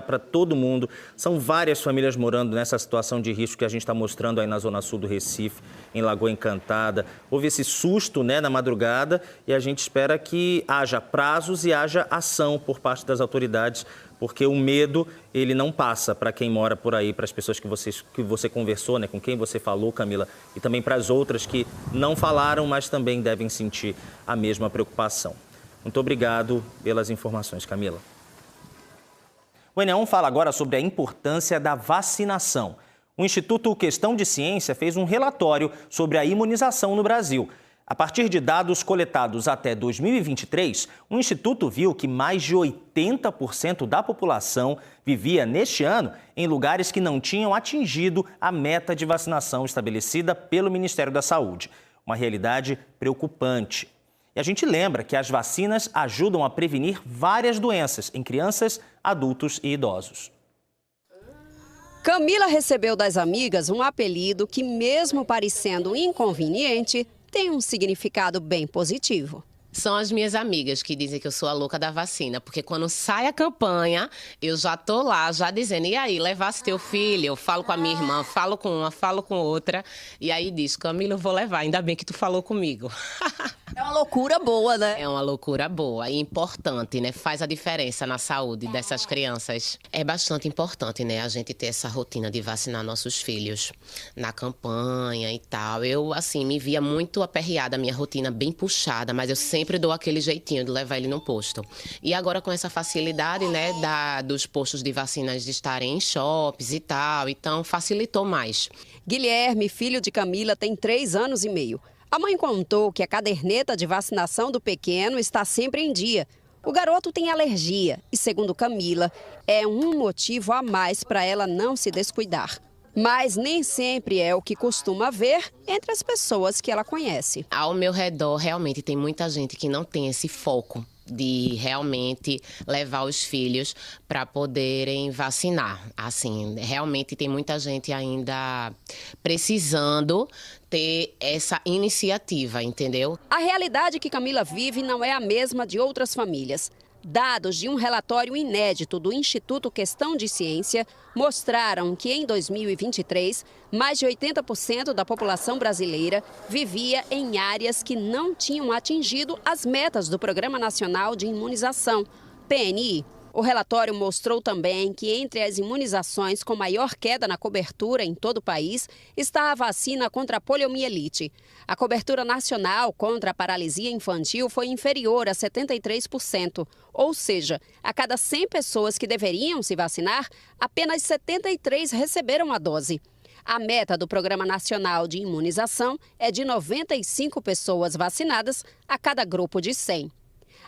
para todo mundo. São várias famílias morando nessa situação de risco que a gente está mostrando aí na Zona Sul do Recife, em Lagoa Encantada. Houve esse susto, né, na madrugada e a gente espera que haja prazos e haja ação por parte das autoridades, porque o medo, ele não passa para quem mora por aí, para as pessoas que você conversou, né, com quem você falou, Camila, e também para as outras que não falaram, mas também devem sentir a mesma preocupação. Muito obrigado pelas informações, Camila. O ENEA fala agora sobre a importância da vacinação. O Instituto Questão de Ciência fez um relatório sobre a imunização no Brasil. A partir de dados coletados até 2023, o Instituto viu que mais de 80% da população vivia neste ano em lugares que não tinham atingido a meta de vacinação estabelecida pelo Ministério da Saúde. Uma realidade preocupante. E a gente lembra que as vacinas ajudam a prevenir várias doenças em crianças, adultos e idosos. Camila recebeu das amigas um apelido que, mesmo parecendo inconveniente, tem um significado bem positivo. São as minhas amigas que dizem que eu sou a louca da vacina, porque quando sai a campanha, eu já tô lá, já dizendo, e aí, levasse teu filho? Eu falo com a minha irmã, falo com uma, falo com outra, e aí diz, Camila, eu vou levar, ainda bem que tu falou comigo. É uma loucura boa, né? É uma loucura boa e importante, né? Faz a diferença na saúde dessas crianças. É bastante importante, né? A gente ter essa rotina de vacinar nossos filhos na campanha e tal. Eu, assim, me via muito aperreada, a minha rotina bem puxada, mas eu sempre dou aquele jeitinho de levar ele no posto. E agora com essa facilidade, né, dos postos de vacinas de estarem em shoppings e tal, então facilitou mais. Guilherme, filho de Camila, tem 3 anos e meio. A mãe contou que a caderneta de vacinação do pequeno está sempre em dia. O garoto tem alergia e, segundo Camila, é um motivo a mais para ela não se descuidar. Mas nem sempre é o que costuma ver entre as pessoas que ela conhece. Ao meu redor, realmente, tem muita gente que não tem esse foco de realmente levar os filhos para poderem vacinar. Assim, realmente tem muita gente ainda precisando ter essa iniciativa, entendeu? A realidade que Camila vive não é a mesma de outras famílias. Dados de um relatório inédito do Instituto Questão de Ciência mostraram que em 2023, mais de 80% da população brasileira vivia em áreas que não tinham atingido as metas do Programa Nacional de Imunização, PNI. O relatório mostrou também que entre as imunizações com maior queda na cobertura em todo o país está a vacina contra a poliomielite. A cobertura nacional contra a paralisia infantil foi inferior a 73%, ou seja, a cada 100 pessoas que deveriam se vacinar, apenas 73 receberam a dose. A meta do Programa Nacional de Imunização é de 95 pessoas vacinadas a cada grupo de 100.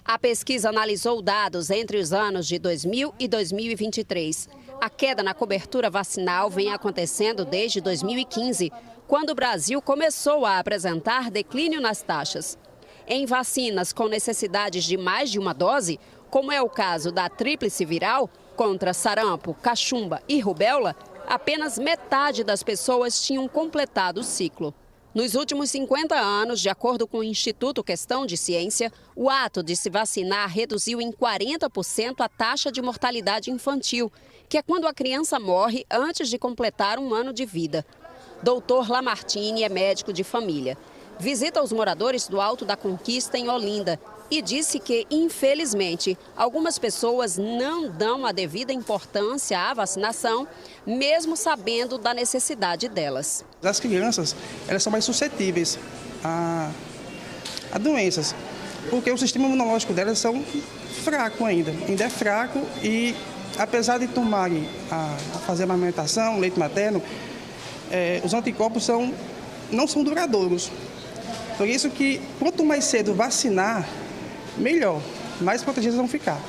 A pesquisa analisou dados entre os anos de 2000 e 2023. A queda na cobertura vacinal vem acontecendo desde 2015, quando o Brasil começou a apresentar declínio nas taxas. Em vacinas com necessidades de mais de uma dose, como é o caso da tríplice viral, contra sarampo, cachumba e rubéola, apenas metade das pessoas tinham completado o ciclo. Nos últimos 50 anos, de acordo com o Instituto Questão de Ciência, o ato de se vacinar reduziu em 40% a taxa de mortalidade infantil, que é quando a criança morre antes de completar um ano de vida. Doutor Lamartine é médico de família. Visita os moradores do Alto da Conquista, em Olinda, e disse que, infelizmente, algumas pessoas não dão a devida importância à vacinação, mesmo sabendo da necessidade delas. As crianças, elas são mais suscetíveis a doenças, porque o sistema imunológico delas são fraco ainda é fraco e, apesar de tomarem, fazer a amamentação, leite materno, os anticorpos não são duradouros. Por isso que, quanto mais cedo vacinar, melhor, mais protegidos vão ficar.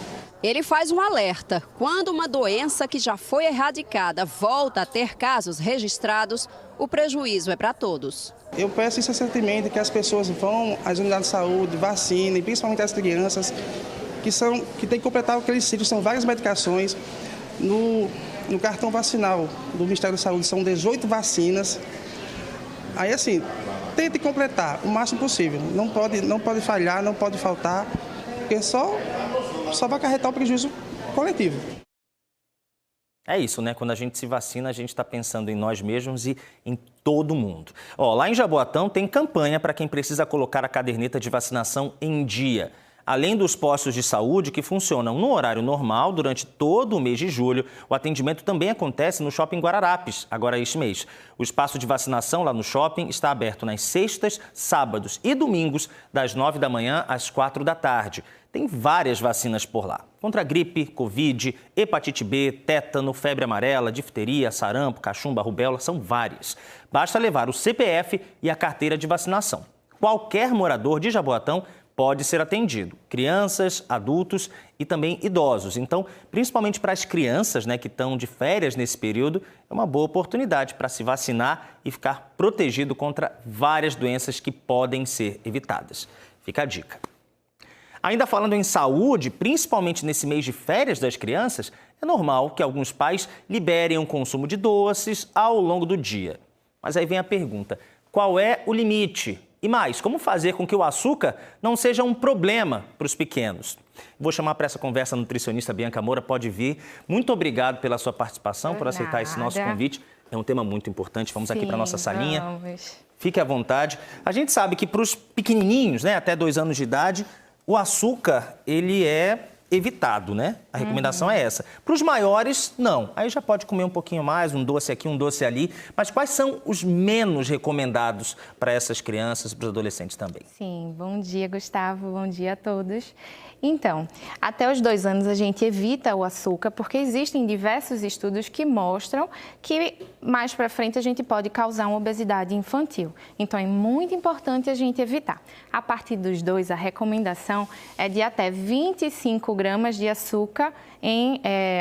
Ele faz um alerta. Quando uma doença que já foi erradicada volta a ter casos registrados, o prejuízo é para todos. Eu peço incessantemente que as pessoas vão às unidades de saúde, vacinem, principalmente as crianças, que têm que completar aqueles ciclos. São várias medicações. No cartão vacinal do Ministério da Saúde são 18 vacinas. Aí, assim, tente completar o máximo possível. Não pode falhar, não pode faltar, porque só vai acarretar o prejuízo coletivo. É isso, né? Quando a gente se vacina, a gente está pensando em nós mesmos e em todo mundo. Ó, lá em Jaboatão tem campanha para quem precisa colocar a caderneta de vacinação em dia. Além dos postos de saúde que funcionam no horário normal durante todo o mês de julho, o atendimento também acontece no Shopping Guararapes, agora este mês. O espaço de vacinação lá no shopping está aberto nas sextas, sábados e domingos, das 9 da manhã às 4 da tarde. Tem várias vacinas por lá. Contra gripe, Covid, hepatite B, tétano, febre amarela, difteria, sarampo, cachumba, rubéola, são várias. Basta levar o CPF e a carteira de vacinação. Qualquer morador de Jaboatão pode ser atendido. Crianças, adultos e também idosos. Então, principalmente para as crianças, né, que estão de férias nesse período, é uma boa oportunidade para se vacinar e ficar protegido contra várias doenças que podem ser evitadas. Fica a dica. Ainda falando em saúde, principalmente nesse mês de férias das crianças, é normal que alguns pais liberem o consumo de doces ao longo do dia. Mas aí vem a pergunta, qual é o limite? E mais, como fazer com que o açúcar não seja um problema para os pequenos? Vou chamar para essa conversa a nutricionista Bianca Moura, pode vir. Muito obrigado pela sua participação, por aceitar esse nosso convite. É um tema muito importante, vamos aqui para a nossa salinha. Vamos. Fique à vontade. A gente sabe que para os pequenininhos, né, até 2 anos de idade, o açúcar, ele é evitado, né? A recomendação é essa. Para os maiores, não. Aí já pode comer um pouquinho mais, um doce aqui, um doce ali. Mas quais são os menos recomendados para essas crianças e para os adolescentes também? Sim, bom dia, Gustavo. Bom dia a todos. Então, até os 2 anos a gente evita o açúcar porque existem diversos estudos que mostram que mais para frente a gente pode causar uma obesidade infantil. Então, é muito importante a gente evitar. A partir dos 2, a recomendação é de até 25 gramas de açúcar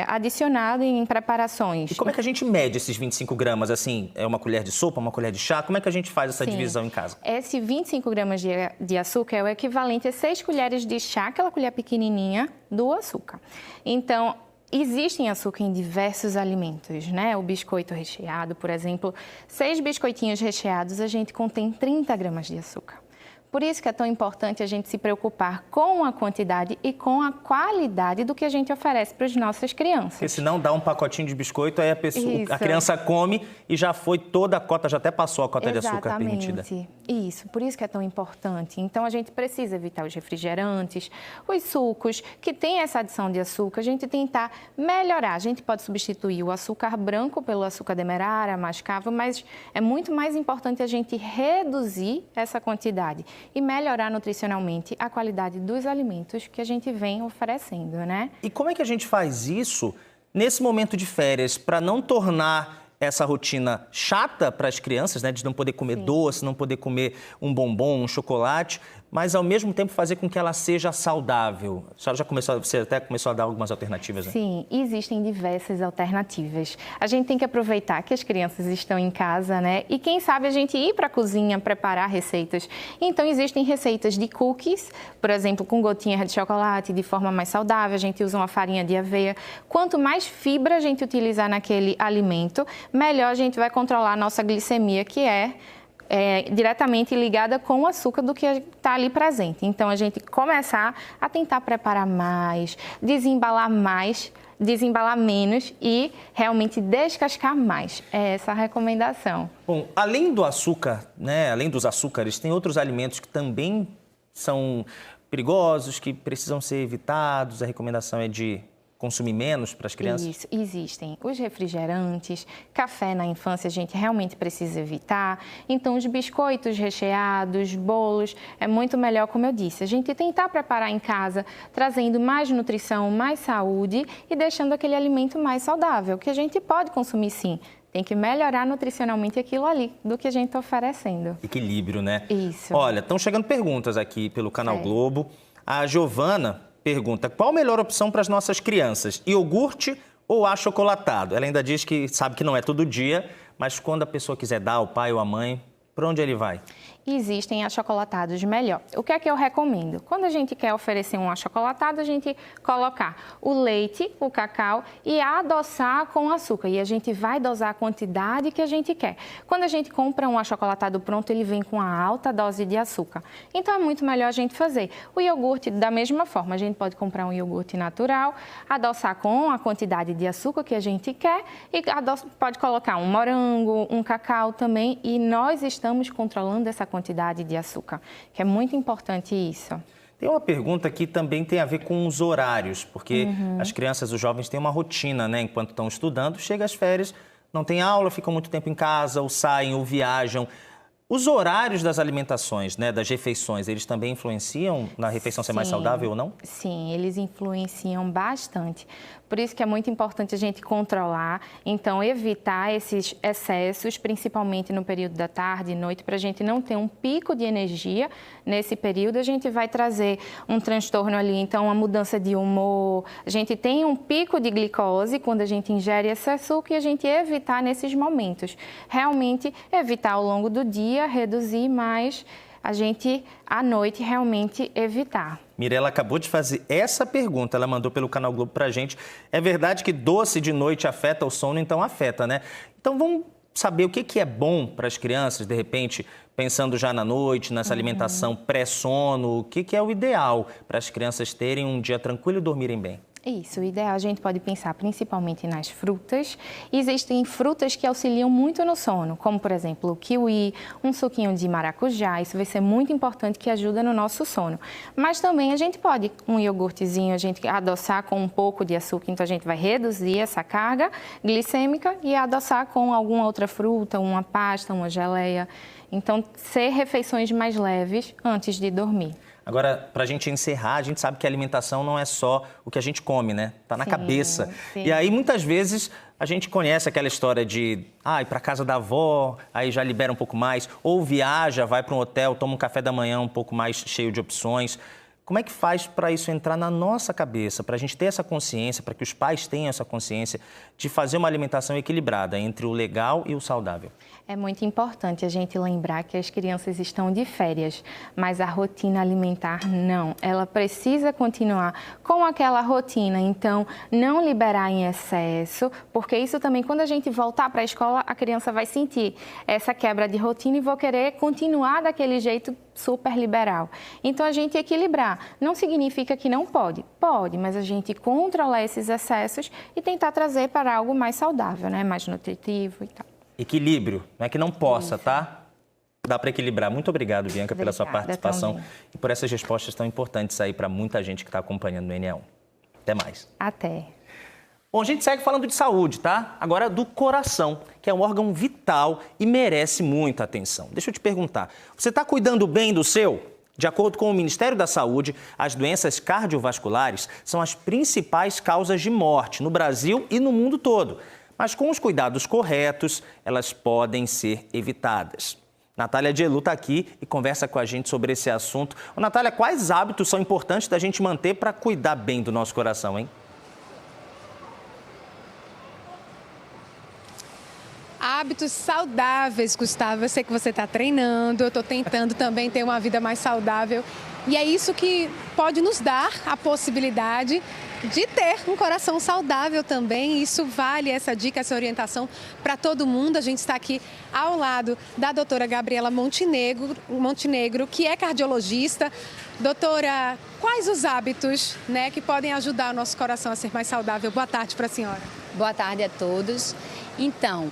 adicionado em preparações. E como é que a gente mede esses 25 gramas? Assim, é uma colher de sopa, uma colher de chá? Como é que a gente faz essa divisão em casa? Esse 25 gramas de açúcar é o equivalente a 6 colheres de chá, aquela colher pequenininha do açúcar. Então, existem açúcar em diversos alimentos, né? O biscoito recheado, por exemplo, 6 biscoitinhos recheados, a gente contém 30 gramas de açúcar. Por isso que é tão importante a gente se preocupar com a quantidade e com a qualidade do que a gente oferece para as nossas crianças. Porque senão dá um pacotinho de biscoito, aí a criança come e já foi toda a cota, já até passou a cota de açúcar permitida. Isso, por isso que é tão importante. Então, a gente precisa evitar os refrigerantes, os sucos, que tem essa adição de açúcar, a gente tentar melhorar. A gente pode substituir o açúcar branco pelo açúcar demerara, mascavo, mas é muito mais importante a gente reduzir essa quantidade e melhorar nutricionalmente a qualidade dos alimentos que a gente vem oferecendo, né? E como é que a gente faz isso nesse momento de férias para não tornar essa rotina chata para as crianças, né? De não poder comer doce, não poder comer um bombom, um chocolate, mas ao mesmo tempo fazer com que ela seja saudável. Você até começou a dar algumas alternativas, né? Sim, existem diversas alternativas. A gente tem que aproveitar que as crianças estão em casa, né? E quem sabe a gente ir para a cozinha preparar receitas. Então, existem receitas de cookies, por exemplo, com gotinha de chocolate, de forma mais saudável. A gente usa uma farinha de aveia. Quanto mais fibra a gente utilizar naquele alimento, melhor a gente vai controlar a nossa glicemia, que é diretamente ligada com o açúcar do que está ali presente. Então, a gente começar a tentar preparar mais, desembalar menos e realmente descascar mais. É essa a recomendação. Bom, além do açúcar, né, além dos açúcares, tem outros alimentos que também são perigosos, que precisam ser evitados. A recomendação é de consumir menos para as crianças? Isso, existem os refrigerantes, café na infância a gente realmente precisa evitar. Então, os biscoitos recheados, bolos, é muito melhor, como eu disse, a gente tentar preparar em casa, trazendo mais nutrição, mais saúde e deixando aquele alimento mais saudável, que a gente pode consumir sim. Tem que melhorar nutricionalmente aquilo ali, do que a gente está oferecendo. Equilíbrio, né? Isso. Olha, estão chegando perguntas aqui pelo Canal Globo. A Giovana pergunta, qual a melhor opção para as nossas crianças? Iogurte ou achocolatado? Ela ainda diz que sabe que não é todo dia, mas quando a pessoa quiser dar ao pai ou à mãe, para onde ele vai? e existem achocolatados melhor. O que é que eu recomendo? Quando a gente quer oferecer um achocolatado, a gente colocar o leite, o cacau e adoçar com açúcar. E a gente vai dosar a quantidade que a gente quer. Quando a gente compra um achocolatado pronto, ele vem com uma alta dose de açúcar. Então é muito melhor a gente fazer. O iogurte, da mesma forma, a gente pode comprar um iogurte natural, adoçar com a quantidade de açúcar que a gente quer e pode colocar um morango, um cacau também, e nós estamos controlando essa quantidade de açúcar, que é muito importante isso. Tem uma pergunta que também tem a ver com os horários, porque as crianças, os jovens têm uma rotina, né? Enquanto estão estudando, chega às férias, não tem aula, ficam muito tempo em casa, ou saem, ou viajam. Os horários das alimentações, né, das refeições, eles também influenciam na refeição ser mais saudável ou não? Sim, eles influenciam bastante. Por isso que é muito importante a gente controlar, então evitar esses excessos, principalmente no período da tarde e noite, para a gente não ter um pico de energia nesse período. A gente vai trazer um transtorno ali, então uma mudança de humor. A gente tem um pico de glicose quando a gente ingere esse açúcar e a gente evitar nesses momentos. Realmente evitar ao longo do dia, reduzir, mas a gente, à noite, realmente evitar. Mirela acabou de fazer essa pergunta, ela mandou pelo Canal Globo pra gente. É verdade que doce de noite afeta o sono, então afeta, né? Então vamos saber o que é bom para as crianças, de repente, pensando já na noite, nessa alimentação pré-sono, o que é o ideal para as crianças terem um dia tranquilo e dormirem bem? Isso, o ideal a gente pode pensar principalmente nas frutas. Existem frutas que auxiliam muito no sono, como por exemplo o kiwi, um suquinho de maracujá, isso vai ser muito importante que ajuda no nosso sono. Mas também a gente pode, um iogurtezinho, a gente adoçar com um pouco de açúcar, então a gente vai reduzir essa carga glicêmica e adoçar com alguma outra fruta, uma pasta, uma geleia. Então, ser refeições mais leves antes de dormir. Agora, para a gente encerrar, a gente sabe que a alimentação não é só o que a gente come, né? Tá na cabeça. Sim. E aí, muitas vezes, a gente conhece aquela história de ir para casa da avó, aí já libera um pouco mais, ou viaja, vai para um hotel, toma um café da manhã um pouco mais cheio de opções. Como é que faz para isso entrar na nossa cabeça, para a gente ter essa consciência, para que os pais tenham essa consciência de fazer uma alimentação equilibrada entre o legal e o saudável? É muito importante a gente lembrar que as crianças estão de férias, mas a rotina alimentar não. Ela precisa continuar com aquela rotina, então não liberar em excesso, porque isso também, quando a gente voltar para a escola, a criança vai sentir essa quebra de rotina e vai querer continuar daquele jeito super liberal. Então, a gente equilibrar não significa que não pode. Pode, mas a gente controlar esses excessos e tentar trazer para algo mais saudável, né? Mais nutritivo e tal. Equilíbrio, não é que não possa, tá? Dá para equilibrar. Muito obrigado, Bianca, pela sua participação e por essas respostas tão importantes aí para muita gente que está acompanhando no NE1. Até mais. Até. Bom, a gente segue falando de saúde, tá? Agora do coração, que é um órgão vital e merece muita atenção. Deixa eu te perguntar, você está cuidando bem do seu? De acordo com o Ministério da Saúde, as doenças cardiovasculares são as principais causas de morte no Brasil e no mundo todo. Mas com os cuidados corretos, elas podem ser evitadas. Natália Gelu está aqui e conversa com a gente sobre esse assunto. Ô, Natália, quais hábitos são importantes da gente manter para cuidar bem do nosso coração, hein? Hábitos saudáveis, Gustavo. Eu sei que você está treinando, eu estou tentando também ter uma vida mais saudável. E é isso que pode nos dar a possibilidade de ter um coração saudável também. Isso vale, essa dica, essa orientação para todo mundo. A gente está aqui ao lado da doutora Gabriela Montenegro, que é cardiologista. Doutora, quais os hábitos, né, que podem ajudar o nosso coração a ser mais saudável? Boa tarde para a senhora. Boa tarde a todos. Então,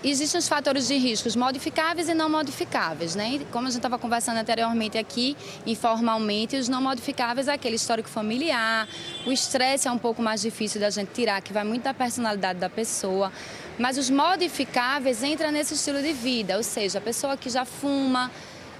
existem os fatores de riscos modificáveis e não modificáveis, né? Como a gente estava conversando anteriormente aqui, informalmente, os não modificáveis é aquele histórico familiar, o estresse é um pouco mais difícil da gente tirar, que vai muito da personalidade da pessoa, mas os modificáveis entram nesse estilo de vida, ou seja, a pessoa que já fuma,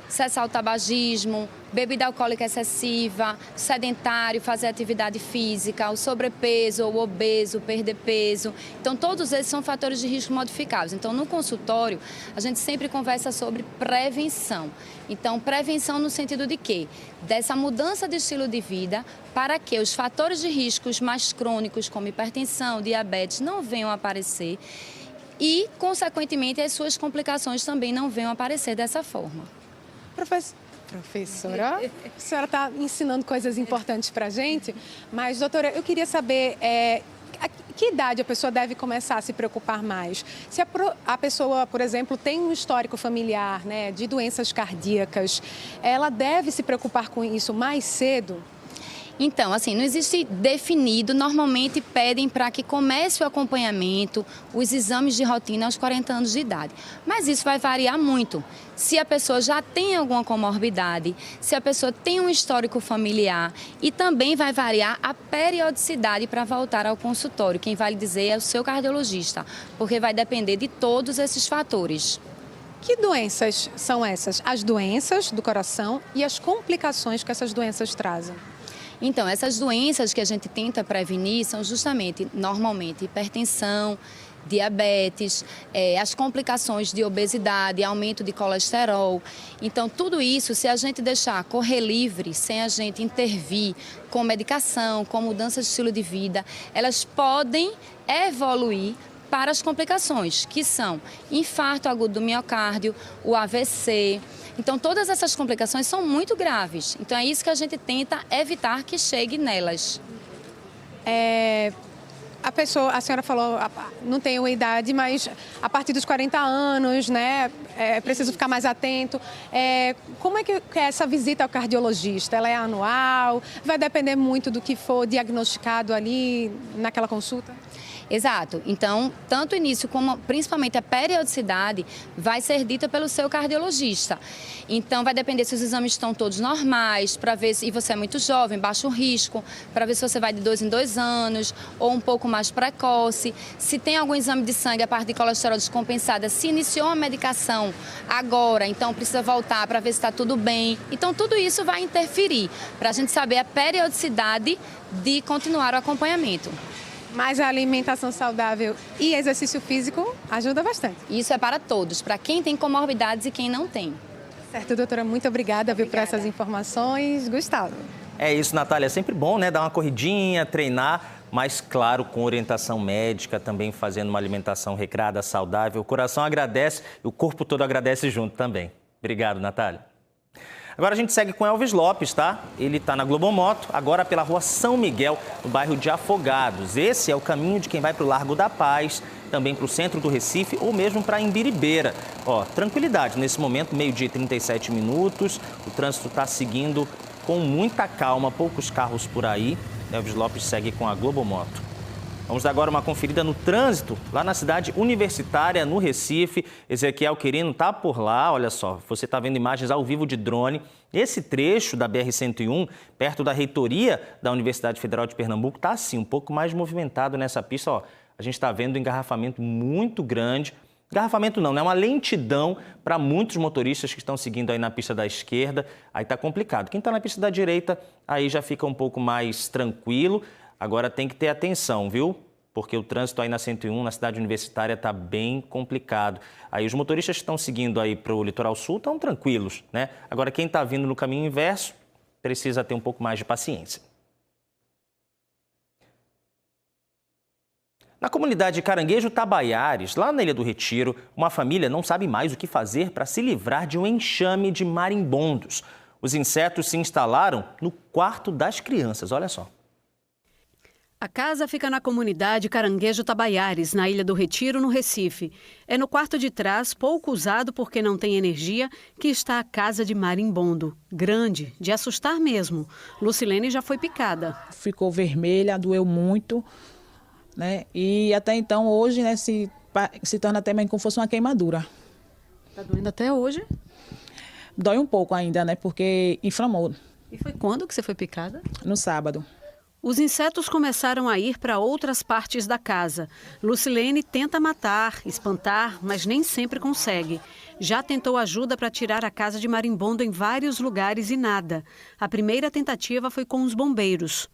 cessar o tabagismo, bebida alcoólica excessiva, sedentário, fazer atividade física, o sobrepeso ou obeso, perder peso. Então, todos esses são fatores de risco modificáveis. Então, no consultório, a gente sempre conversa sobre prevenção. Então, prevenção no sentido de quê? Dessa mudança de estilo de vida para que os fatores de riscos mais crônicos, como hipertensão, diabetes, não venham a aparecer. e, consequentemente, as suas complicações também não venham aparecer dessa forma. Professora, a senhora está ensinando coisas importantes para a gente, mas, doutora, eu queria saber que idade a pessoa deve começar a se preocupar mais? Se a pessoa, por exemplo, tem um histórico familiar, né, de doenças cardíacas, ela deve se preocupar com isso mais cedo? Então, assim, não existe definido, normalmente pedem para que comece o acompanhamento, os exames de rotina aos 40 anos de idade. Mas isso vai variar muito. Se a pessoa já tem alguma comorbidade, se a pessoa tem um histórico familiar, e também vai variar a periodicidade para voltar ao consultório. Quem vai lhe dizer é o seu cardiologista, porque vai depender de todos esses fatores. Que doenças são essas? As doenças do coração e as complicações que essas doenças trazem? Então, essas doenças que a gente tenta prevenir são justamente, normalmente, hipertensão, diabetes, as complicações de obesidade, aumento de colesterol. Então, tudo isso, se a gente deixar correr livre, sem a gente intervir com medicação, com mudança de estilo de vida, elas podem evoluir para as complicações, que são infarto agudo do miocárdio, o AVC. Então, todas essas complicações são muito graves. Então, é isso que a gente tenta evitar que chegue nelas. A senhora falou, não tem uma idade, mas a partir dos 40 anos, né, é preciso ficar mais atento. Como é que é essa visita ao cardiologista? Ela é anual? Vai depender muito do que for diagnosticado ali naquela consulta? Exato. Então, tanto o início como principalmente a periodicidade vai ser dita pelo seu cardiologista. Então, vai depender se os exames estão todos normais, para ver se você é muito jovem, baixo risco, para ver se você vai de 2 em 2 anos ou um pouco mais precoce. Se tem algum exame de sangue, a parte de colesterol descompensada, se iniciou a medicação agora, então precisa voltar para ver se está tudo bem. Então, tudo isso vai interferir para a gente saber a periodicidade de continuar o acompanhamento. Mas a alimentação saudável e exercício físico ajuda bastante. Isso é para todos, para quem tem comorbidades e quem não tem. Certo, doutora, muito obrigada, por essas informações. Gustavo. É isso, Natália, é sempre bom, né, dar uma corridinha, treinar, mas claro, com orientação médica, também fazendo uma alimentação recreada, saudável. O coração agradece e o corpo todo agradece junto também. Obrigado, Natália. Agora a gente segue com Elvis Lopes, tá? Ele está na Globomoto, agora pela rua São Miguel, no bairro de Afogados. Esse é o caminho de quem vai para o Largo da Paz, também para o centro do Recife ou mesmo para Imbiribeira. Ó, tranquilidade, nesse momento, 12h e 37 minutos, o trânsito está seguindo com muita calma, poucos carros por aí. Elvis Lopes segue com a Globomoto. Vamos dar agora uma conferida no trânsito, lá na cidade universitária, no Recife. Ezequiel Quirino está por lá, olha só, você está vendo imagens ao vivo de drone. Esse trecho da BR-101, perto da reitoria da Universidade Federal de Pernambuco, está assim, um pouco mais movimentado nessa pista. Ó, a gente está vendo um engarrafamento muito grande. Engarrafamento não, né? Uma lentidão para muitos motoristas que estão seguindo aí na pista da esquerda. Aí está complicado. Quem está na pista da direita, aí já fica um pouco mais tranquilo. Agora tem que ter atenção, viu? Porque o trânsito aí na 101, na cidade universitária, está bem complicado. Aí os motoristas que estão seguindo aí para o litoral sul estão tranquilos, né? Agora quem está vindo no caminho inverso precisa ter um pouco mais de paciência. Na comunidade Caranguejo Tabaiares, lá na Ilha do Retiro, uma família não sabe mais o que fazer para se livrar de um enxame de marimbondos. Os insetos se instalaram no quarto das crianças, olha só. A casa fica na comunidade Caranguejo Tabaiares, na Ilha do Retiro, no Recife. É no quarto de trás, pouco usado porque não tem energia, que está a casa de marimbondo. Grande, de assustar mesmo. Lucilene já foi picada. Ficou vermelha, doeu muito, né? E até então, hoje, né, se torna até como se fosse uma queimadura. Está doendo até hoje? Dói um pouco ainda, né? Porque inflamou. E foi quando que você foi picada? No sábado. Os insetos começaram a ir para outras partes da casa. Lucilene tenta matar, espantar, mas nem sempre consegue. Já tentou ajuda para tirar a casa de marimbondo em vários lugares e nada. A primeira tentativa foi com os bombeiros.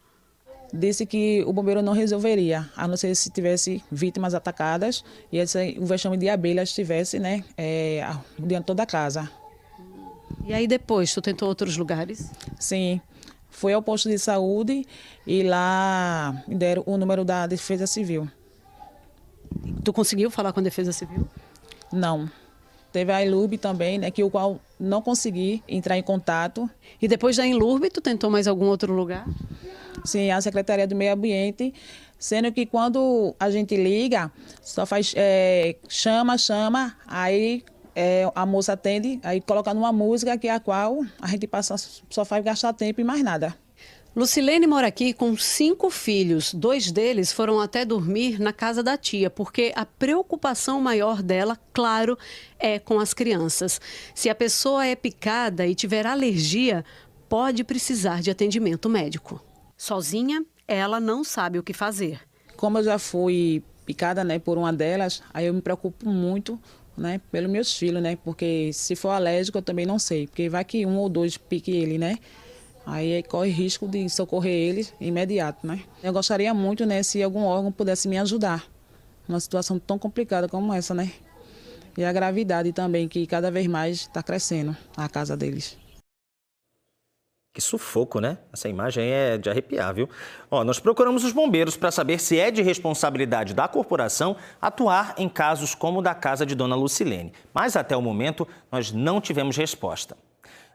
Disse que o bombeiro não resolveria, a não ser se tivesse vítimas atacadas e o vexame de abelhas estivesse, né, dentro de toda a casa. E aí depois, tu tentou outros lugares? Sim. Fui ao posto de saúde e lá me deram o número da Defesa Civil. Tu conseguiu falar com a Defesa Civil? Não. Teve a Inlurb também, né, que o qual não consegui entrar em contato. E depois da Inlurb, tu tentou mais algum outro lugar? Sim, a Secretaria do Meio Ambiente, sendo que quando a gente liga, só faz chama, aí a moça atende, aí coloca numa música que é a qual a gente só faz gastar tempo e mais nada. Lucilene mora aqui com 5 filhos. 2 deles foram até dormir na casa da tia, porque a preocupação maior dela, claro, é com as crianças. Se a pessoa é picada e tiver alergia, pode precisar de atendimento médico. Sozinha, ela não sabe o que fazer. Como eu já fui picada, né, por uma delas, aí eu me preocupo muito, né, pelos meus filhos, né, porque se for alérgico eu também não sei, porque vai que 1 ou 2 pique ele, né. Aí corre risco de socorrer eles imediato, né? Eu gostaria muito, né, se algum órgão pudesse me ajudar numa situação tão complicada como essa, né? E a gravidade também, que cada vez mais está crescendo a casa deles. Que sufoco, né? Essa imagem é de arrepiar, viu? Nós procuramos os bombeiros para saber se é de responsabilidade da corporação atuar em casos como o da casa de Dona Lucilene. Mas até o momento nós não tivemos resposta.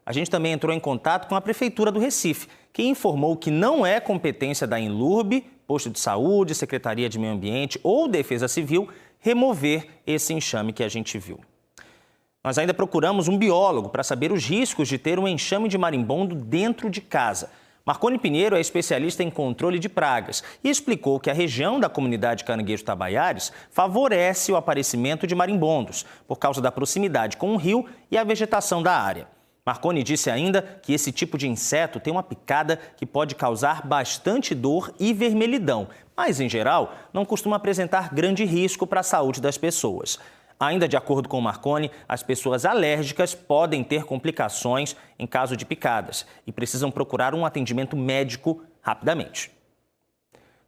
A gente também entrou em contato com a Prefeitura do Recife, que informou que não é competência da Inlurb, Posto de Saúde, Secretaria de Meio Ambiente ou Defesa Civil remover esse enxame que a gente viu. Nós ainda procuramos um biólogo para saber os riscos de ter um enxame de marimbondo dentro de casa. Marconi Pinheiro é especialista em controle de pragas e explicou que a região da comunidade Caranguejo Tabaiares favorece o aparecimento de marimbondos, por causa da proximidade com o rio e a vegetação da área. Marconi disse ainda que esse tipo de inseto tem uma picada que pode causar bastante dor e vermelhidão, mas, em geral, não costuma apresentar grande risco para a saúde das pessoas. Ainda de acordo com Marconi, as pessoas alérgicas podem ter complicações em caso de picadas e precisam procurar um atendimento médico rapidamente.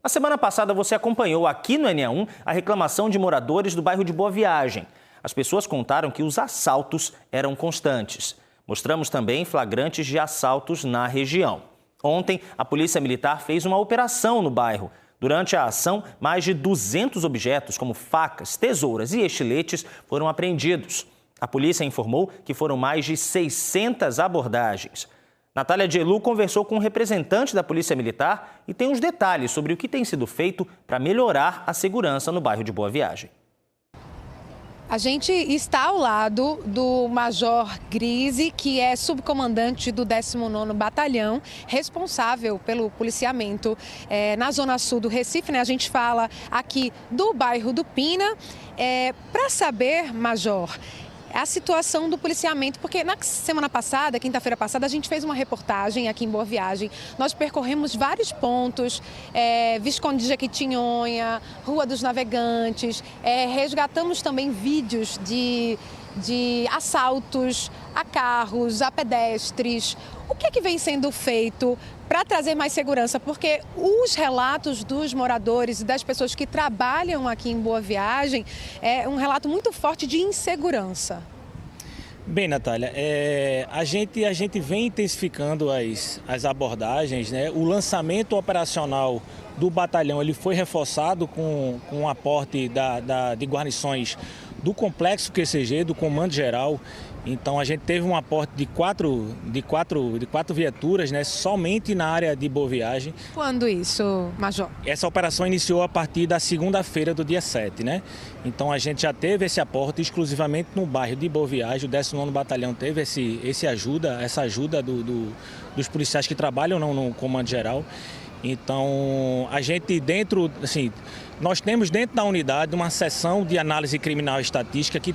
Na semana passada, você acompanhou aqui no NE1 a reclamação de moradores do bairro de Boa Viagem. As pessoas contaram que os assaltos eram constantes. Mostramos também flagrantes de assaltos na região. Ontem, a Polícia Militar fez uma operação no bairro. Durante a ação, mais de 200 objetos, como facas, tesouras e estiletes, foram apreendidos. A polícia informou que foram mais de 600 abordagens. Natália Gelu conversou com um representante da Polícia Militar e tem os detalhes sobre o que tem sido feito para melhorar a segurança no bairro de Boa Viagem. A gente está ao lado do Major Grise, que é subcomandante do 19º Batalhão, responsável pelo policiamento na Zona Sul do Recife, né? A gente fala aqui do bairro do Pina. Para saber, Major, a situação do policiamento, porque na semana passada, quinta-feira passada, a gente fez uma reportagem aqui em Boa Viagem. Nós percorremos vários pontos, Visconde de Jequitinhonha, Rua dos Navegantes, resgatamos também vídeos de assaltos a carros, a pedestres. O que é que vem sendo feito para trazer mais segurança? Porque os relatos dos moradores e das pessoas que trabalham aqui em Boa Viagem é um relato muito forte de insegurança. Bem, Natália, a gente vem intensificando as abordagens, né? O lançamento operacional do batalhão ele foi reforçado com o aporte de guarnições do Complexo QCG, do Comando Geral. Então a gente teve um aporte de quatro viaturas, né, somente na área de Boa Viagem. Quando isso, Major? Essa operação iniciou a partir da segunda-feira do dia 7, né? Então a gente já teve esse aporte exclusivamente no bairro de Boa Viagem. O 19º Batalhão teve essa ajuda dos policiais que trabalham no Comando Geral. Então, a gente nós temos dentro da unidade uma seção de análise criminal e estatística que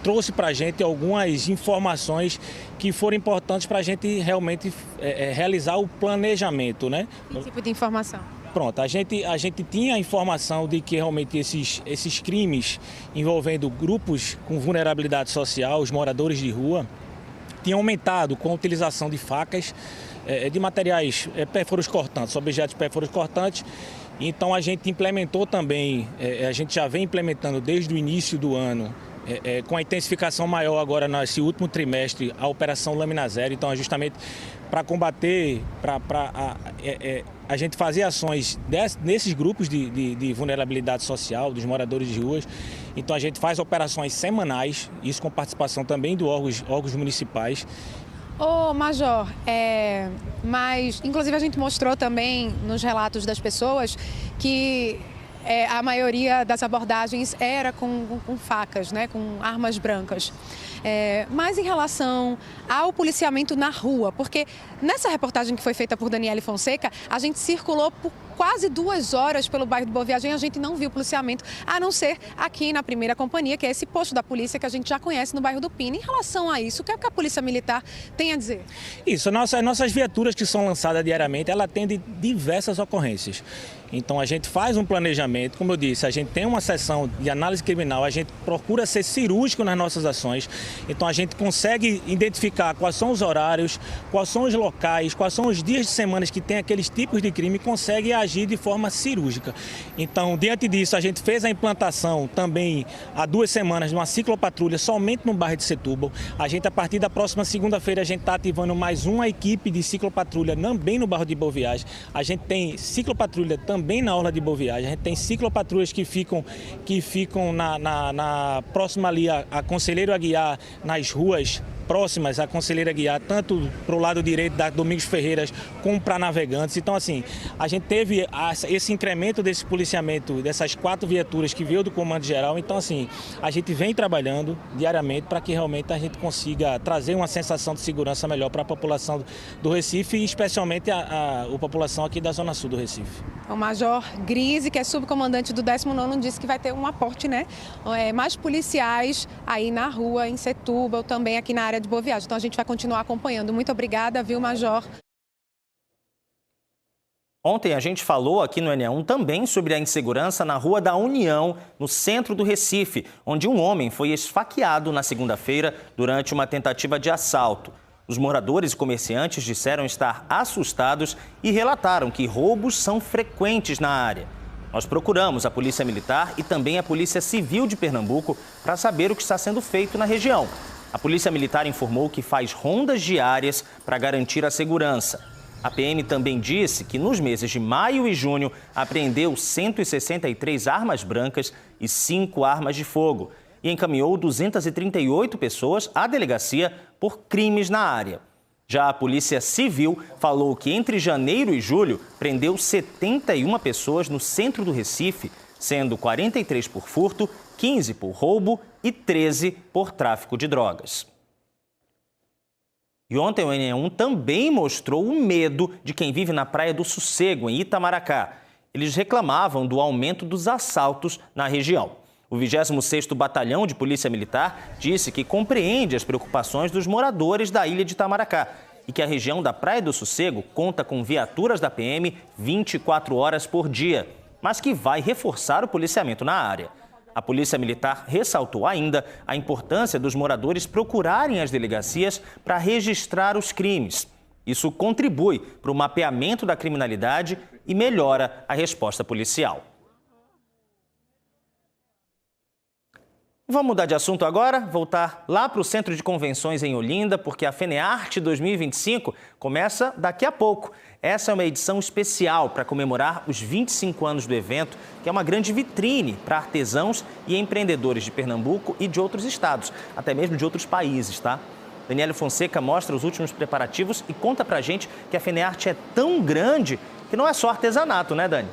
trouxe para a gente algumas informações que foram importantes para a gente realmente realizar o planejamento, né? Que tipo de informação? Pronto, a gente tinha a informação de que realmente esses crimes envolvendo grupos com vulnerabilidade social, os moradores de rua, tinham aumentado com a utilização de facas, de materiais pérforos cortantes, objetos pérforos cortantes. Então a gente implementou também, a gente já vem implementando desde o início do ano, com a intensificação maior agora nesse último trimestre, a Operação Lâmina Zero. Então é justamente para combater, para a gente fazia ações nesses grupos de vulnerabilidade social, dos moradores de ruas. Então a gente faz operações semanais, isso com participação também de órgãos municipais. Ô, Major, mas inclusive a gente mostrou também nos relatos das pessoas que a maioria das abordagens era com facas, né, com armas brancas. Mas em relação ao policiamento na rua, porque nessa reportagem que foi feita por Daniele Fonseca, a gente circulou por quase 2 horas pelo bairro do Boa Viagem e a gente não viu policiamento, a não ser aqui na primeira companhia, que é esse posto da polícia que a gente já conhece no bairro do Pina. Em relação a isso, o que é que a Polícia Militar tem a dizer? Isso, nossas viaturas que são lançadas diariamente, ela atende diversas ocorrências. Então a gente faz um planejamento, como eu disse, a gente tem uma sessão de análise criminal, a gente procura ser cirúrgico nas nossas ações, então a gente consegue identificar quais são os horários, quais são os locais, quais são os dias de semana que tem aqueles tipos de crime e consegue agir de forma cirúrgica. Então, diante disso, a gente fez a implantação também há 2 semanas de uma ciclopatrulha somente no bairro de Setúbal. A gente, a partir da próxima segunda-feira, a gente está ativando mais uma equipe de ciclopatrulha também no bairro de Boa Viagem. A gente tem ciclopatrulha também na orla de Boa Viagem. A gente tem ciclopatrulhas que ficam na próxima ali a Conselheiro Aguiar, nas ruas próximas à Conselheiro Aguiar, tanto para o lado direito da Domingos Ferreiras como para Navegantes. Então, assim, a gente teve esse incremento desse policiamento, dessas 4 viaturas que veio do Comando Geral. Então, assim, a gente vem trabalhando diariamente para que realmente a gente consiga trazer uma sensação de segurança melhor para a população do Recife e especialmente a população aqui da Zona Sul do Recife. O Major Grise, que é subcomandante do 19º, disse que vai ter um aporte, né? Mais policiais aí na rua, em Setúbal, também aqui na área de Boa Viagem. Então a gente vai continuar acompanhando. Muito obrigada, viu, Major? Ontem a gente falou aqui no NE1 também sobre a insegurança na Rua da União, no centro do Recife, onde um homem foi esfaqueado na segunda-feira durante uma tentativa de assalto. Os moradores e comerciantes disseram estar assustados e relataram que roubos são frequentes na área. Nós procuramos a Polícia Militar e também a Polícia Civil de Pernambuco para saber o que está sendo feito na região. A Polícia Militar informou que faz rondas diárias para garantir a segurança. A PM também disse que nos meses de maio e junho apreendeu 163 armas brancas e 5 armas de fogo e encaminhou 238 pessoas à delegacia por crimes na área. Já a Polícia Civil falou que entre janeiro e julho prendeu 71 pessoas no centro do Recife, sendo 43 por furto, 15 por roubo e 13 por tráfico de drogas. E ontem o NE1 também mostrou o medo de quem vive na Praia do Sossego, em Itamaracá. Eles reclamavam do aumento dos assaltos na região. O 26º Batalhão de Polícia Militar disse que compreende as preocupações dos moradores da ilha de Itamaracá e que a região da Praia do Sossego conta com viaturas da PM 24 horas por dia, mas que vai reforçar o policiamento na área. A Polícia Militar ressaltou ainda a importância dos moradores procurarem as delegacias para registrar os crimes. Isso contribui para o mapeamento da criminalidade e melhora a resposta policial. Vamos mudar de assunto agora, voltar lá para o Centro de Convenções em Olinda, porque a FENEARTE 2025 começa daqui a pouco. Essa é uma edição especial para comemorar os 25 anos do evento, que é uma grande vitrine para artesãos e empreendedores de Pernambuco e de outros estados, até mesmo de outros países, tá? Daniele Fonseca mostra os últimos preparativos e conta pra gente que a FENEARTE é tão grande que não é só artesanato, né, Dani?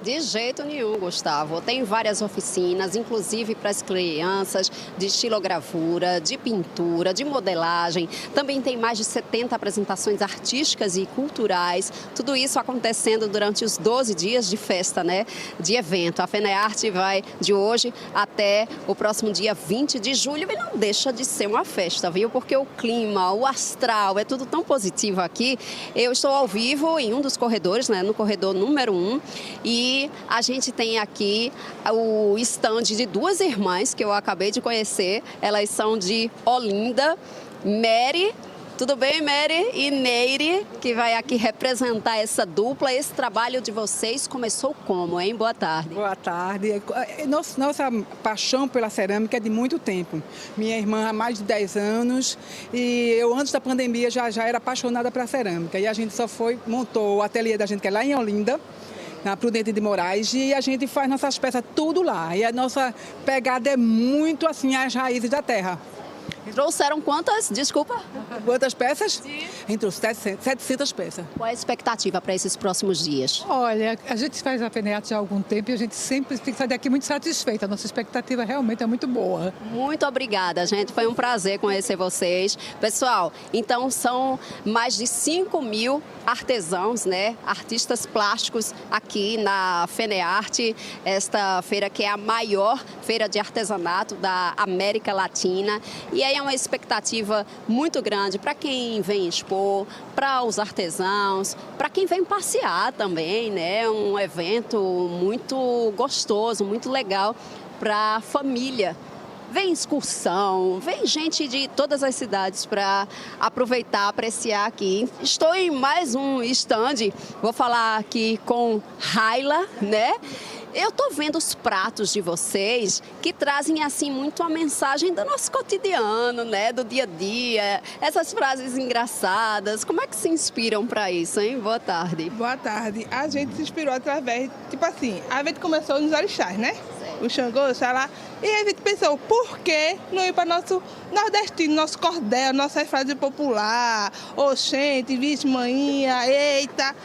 De jeito nenhum, Gustavo. Tem várias oficinas, inclusive para as crianças, de estilogravura, de pintura, de modelagem. Também tem mais de 70 apresentações artísticas e culturais. Tudo isso acontecendo durante os 12 dias de festa, né? De evento. A FENEARTE vai de hoje até o próximo dia 20 de julho e não deixa de ser uma festa, viu? Porque o clima, o astral, é tudo tão positivo aqui. Eu estou ao vivo em um dos corredores, né? No corredor número 1 e a gente tem aqui o stand de 2 irmãs que eu acabei de conhecer. Elas são de Olinda, Mary Tudo bem, Mary e Neire, que vai aqui representar essa dupla. Esse trabalho de vocês começou como, hein? Boa tarde. Boa tarde. Nossa paixão pela cerâmica é de muito tempo. Minha irmã há mais de 10 anos e eu antes da pandemia já era apaixonada pela cerâmica. E a gente montou o ateliê da gente, que é lá em Olinda, na Prudente de Moraes, e a gente faz nossas peças tudo lá. E a nossa pegada é muito assim, as raízes da terra. Trouxeram quantas? Desculpa. Quantas peças? Sim. Entre os 700 peças. Qual é a expectativa para esses próximos dias? Olha, a gente faz a FENEARTE há algum tempo e a gente sempre tem que sair daqui muito satisfeita. A nossa expectativa realmente é muito boa. Muito obrigada, gente. Foi um prazer conhecer vocês. Pessoal, então são mais de 5.000 artesãos, né? Artistas plásticos aqui na FENEARTE, esta feira que é a maior feira de artesanato da América Latina. E aí é uma expectativa muito grande para quem vem expor, para os artesãos, para quem vem passear também, né? Um evento muito gostoso, muito legal para a família. Vem excursão, vem gente de todas as cidades para aproveitar, apreciar aqui. Estou em mais um stand, vou falar aqui com Raila, né? Eu estou vendo os pratos de vocês que trazem assim muito a mensagem do nosso cotidiano, né? Do dia a dia, essas frases engraçadas. Como é que se inspiram para isso, hein? Boa tarde. Boa tarde. A gente se inspirou através, tipo assim, a gente começou nos orixás, né? O Xangô, o Xalá. E a gente pensou, por que não ir para nosso nordestino, nosso cordel, nossa frase popular, oxente, vixe, maninha, eita.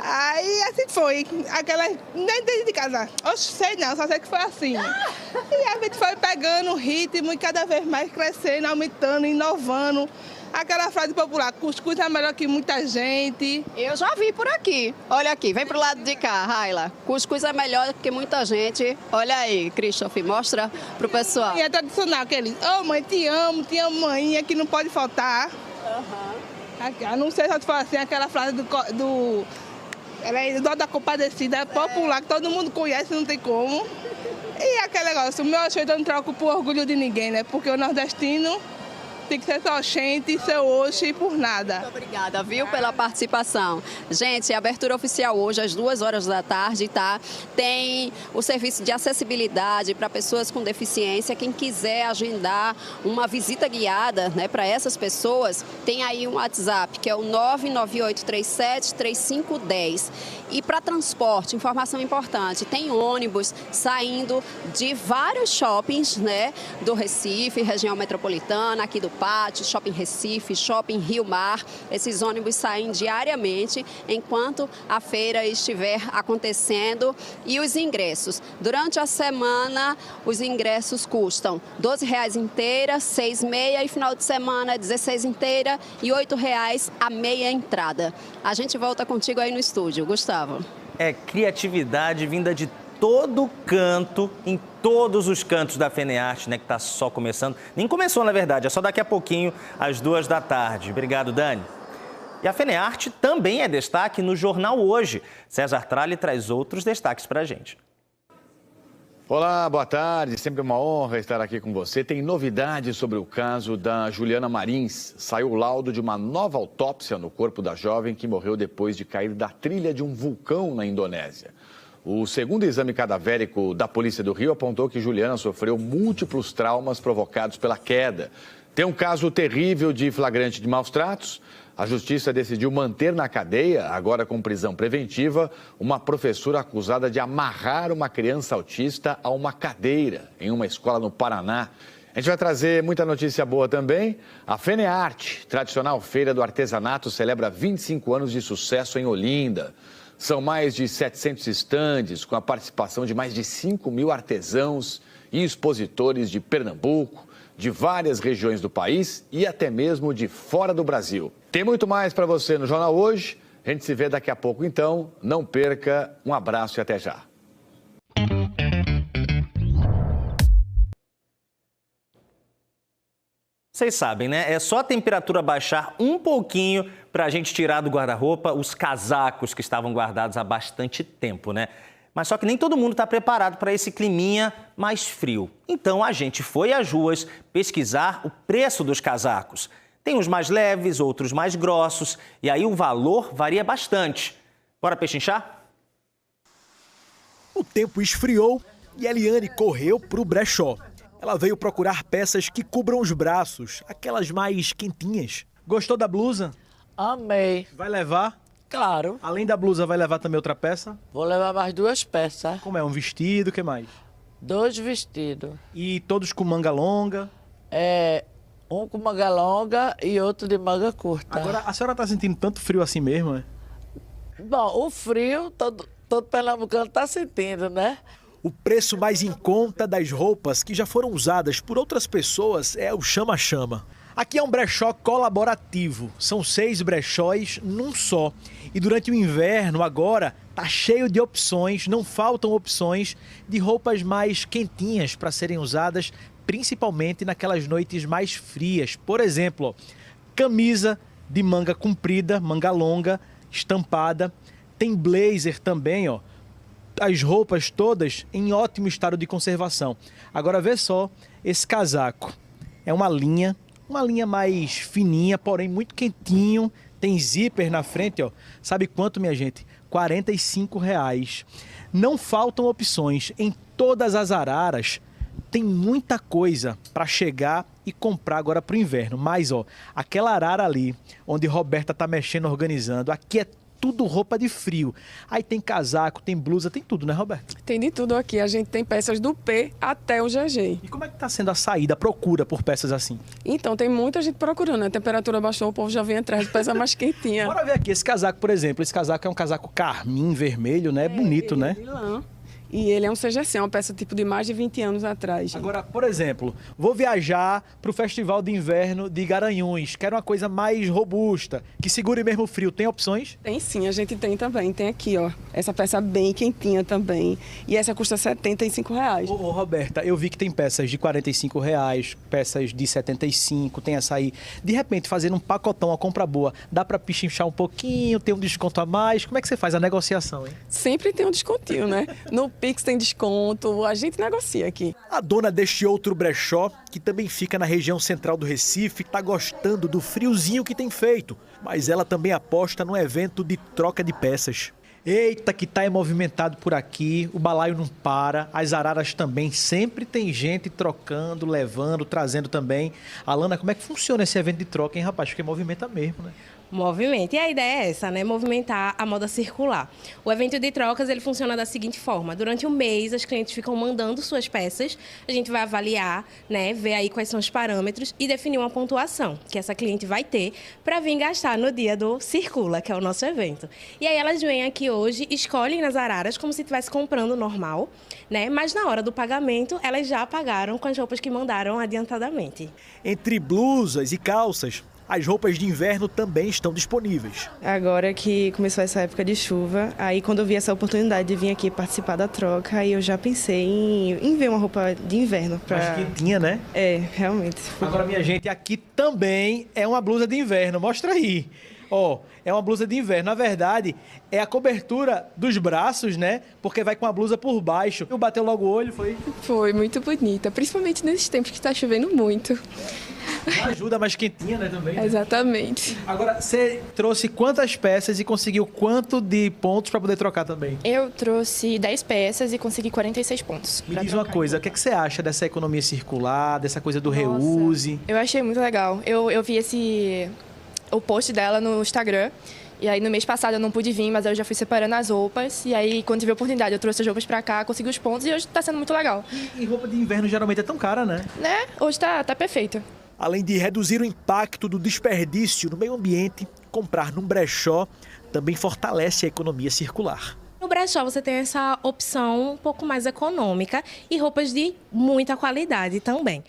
Aí assim foi, aquela, nem dentro de casa, oxe, sei não, só sei que foi assim. E a gente foi pegando o ritmo e cada vez mais crescendo, aumentando, inovando. Aquela frase popular, cuscuz é melhor que muita gente. Eu já vi por aqui. Olha aqui, vem pro lado de cá, Raila. Cuscuz é melhor que muita gente. Olha aí, Christoph, mostra pro pessoal. E é tradicional aquele, ô mãe, te amo, mãe, que não pode faltar. A não ser se for assim, aquela frase do ela é da Compadecida, é popular, que todo mundo conhece, não tem como. E aquele negócio, o meu oxente eu não troco por orgulho de ninguém, né? Porque o nordestino tem que ser só oxente, seu oxe por nada. Muito obrigada, viu, pela participação. Gente, a abertura oficial hoje, às 2h da tarde, tá? Tem o serviço de acessibilidade para pessoas com deficiência. Quem quiser agendar uma visita guiada, né, para essas pessoas, tem aí um WhatsApp, que é o 99837-3510. E para transporte, informação importante, tem ônibus saindo de vários shoppings, né, do Recife, região metropolitana, aqui do Pátio, Shopping Recife, Shopping Rio Mar. Esses ônibus saem diariamente enquanto a feira estiver acontecendo. E os ingressos? Durante a semana, os ingressos custam R$12 inteira, 6,5 e final de semana R$16 inteira e R$8 a meia entrada. A gente volta contigo aí no estúdio, Gustavo. É criatividade vinda de todo canto, em todos os cantos da FENEARTE, né, que está só começando. Nem começou, na verdade, é só daqui a pouquinho, às 2 da tarde. Obrigado, Dani. E a FENEARTE também é destaque no Jornal Hoje. César Tralli traz outros destaques para a gente. Olá, boa tarde. Sempre uma honra estar aqui com você. Tem novidades sobre o caso da Juliana Marins. Saiu o laudo de uma nova autópsia no corpo da jovem que morreu depois de cair da trilha de um vulcão na Indonésia. O segundo exame cadavérico da Polícia do Rio apontou que Juliana sofreu múltiplos traumas provocados pela queda. Tem um caso terrível de flagrante de maus-tratos. A Justiça decidiu manter na cadeia, agora com prisão preventiva, uma professora acusada de amarrar uma criança autista a uma cadeira em uma escola no Paraná. A gente vai trazer muita notícia boa também. A FENEARTE, tradicional feira do artesanato, celebra 25 anos de sucesso em Olinda. São mais de 700 estandes, com a participação de mais de 5.000 artesãos e expositores de Pernambuco, de várias regiões do país e até mesmo de fora do Brasil. Tem muito mais para você no Jornal Hoje. A gente se vê daqui a pouco, então. Não perca. Um abraço e até já. Vocês sabem, né? É só a temperatura baixar um pouquinho para a gente tirar do guarda-roupa os casacos que estavam guardados há bastante tempo, né? Mas só que nem todo mundo está preparado para esse climinha mais frio. Então a gente foi às ruas pesquisar o preço dos casacos. Tem uns mais leves, outros mais grossos, e aí o valor varia bastante. Bora pechinchar? O tempo esfriou e Eliane correu para o brechó. Ela veio procurar peças que cubram os braços, aquelas mais quentinhas. Gostou da blusa? Amei. Vai levar? Claro. Além da blusa, vai levar também outra peça? Vou levar mais 2 peças. Como é? Um vestido, o que mais? 2 vestidos. E todos com manga longa? Um com manga longa e outro de manga curta. Agora, a senhora tá sentindo tanto frio assim mesmo, é? Bom, o frio, todo pernambucano tá sentindo, né? O preço mais em conta das roupas que já foram usadas por outras pessoas é o chama-chama. Aqui é um brechó colaborativo. São 6 brechóis num só. E durante o inverno, agora, tá cheio de opções, não faltam opções de roupas mais quentinhas para serem usadas, principalmente naquelas noites mais frias. Por exemplo, camisa de manga comprida, manga longa, estampada. Tem blazer também, ó. As roupas todas em ótimo estado de conservação. Agora vê só esse casaco. É uma linha mais fininha, porém muito quentinho. Tem zíper na frente, ó. Sabe quanto, minha gente? R$45. Não faltam opções. Em todas as araras tem muita coisa para chegar e comprar agora para o inverno. Mas, ó, aquela arara ali, onde Roberta tá mexendo, organizando, aqui é tudo roupa de frio. Aí tem casaco, tem blusa, tem tudo, né, Roberto? Tem de tudo aqui. A gente tem peças do P até o GG. E como é que tá sendo a saída, a procura por peças assim? Então, tem muita gente procurando. A temperatura baixou, o povo já vem atrás de peça mais quentinha. Bora ver aqui esse casaco, por exemplo. Esse casaco é um casaco carmim, vermelho, né? Bonito, né? De lã. E ele é um CGC, uma peça tipo de mais de 20 anos atrás. Agora, por exemplo, vou viajar para o Festival de Inverno de Garanhuns. Quero uma coisa mais robusta, que segure mesmo o frio. Tem opções? Tem sim, a gente tem também. Tem aqui, ó, essa peça bem quentinha também. E essa custa R$75. Ô, Roberta, eu vi que tem peças de R$45, peças de R$75, tem essa aí. De repente, fazendo um pacotão, uma compra boa, dá para pichinchar um pouquinho, tem um desconto a mais? Como é que você faz a negociação, hein? Sempre tem um descontinho, né? No Pix tem desconto, a gente negocia aqui. A dona deste outro brechó, que também fica na região central do Recife, está gostando do friozinho que tem feito, mas ela também aposta num evento de troca de peças. Eita, que tá movimentado por aqui, o balaio não para, as araras também, sempre tem gente trocando, levando, trazendo também. Alana, como é que funciona esse evento de troca, hein, rapaz? Porque movimenta mesmo, né? Movimento. E a ideia é essa, né? Movimentar a moda circular. O evento de trocas, ele funciona da seguinte forma. Durante um mês, as clientes ficam mandando suas peças. A gente vai avaliar, né? Ver aí quais são os parâmetros e definir uma pontuação que essa cliente vai ter para vir gastar no dia do Circula, que é o nosso evento. E aí elas vêm aqui hoje, escolhem nas araras como se estivesse comprando normal, né? Mas na hora do pagamento, elas já pagaram com as roupas que mandaram adiantadamente. Entre blusas e calças, as roupas de inverno também estão disponíveis. Agora que começou essa época de chuva, aí quando eu vi essa oportunidade de vir aqui participar da troca, aí eu já pensei em ver uma roupa de inverno. Mais quentinha, né? É, realmente. Agora, minha gente, aqui também é uma blusa de inverno. Mostra aí. Ó, é uma blusa de inverno. Na verdade, é a cobertura dos braços, né? Porque vai com a blusa por baixo. Eu bateu logo o olho, foi? Foi muito bonita, principalmente nesses tempos que está chovendo muito. Ajuda mais quentinha, né, também? Né? Exatamente. Agora, você trouxe quantas peças e conseguiu quanto de pontos para poder trocar também? Eu trouxe 10 peças e consegui 46 pontos. Me diz uma coisa, o que você acha dessa economia circular, dessa coisa do reuse? Eu achei muito legal. Eu vi o post dela no Instagram. E aí, no mês passado, eu não pude vir, mas eu já fui separando as roupas. E aí, quando tive a oportunidade, eu trouxe as roupas pra cá, consegui os pontos e hoje tá sendo muito legal. E roupa de inverno geralmente é tão cara, né? Né? Hoje tá perfeita. Além de reduzir o impacto do desperdício no meio ambiente, comprar num brechó também fortalece a economia circular. No brechó você tem essa opção um pouco mais econômica e roupas de muita qualidade também.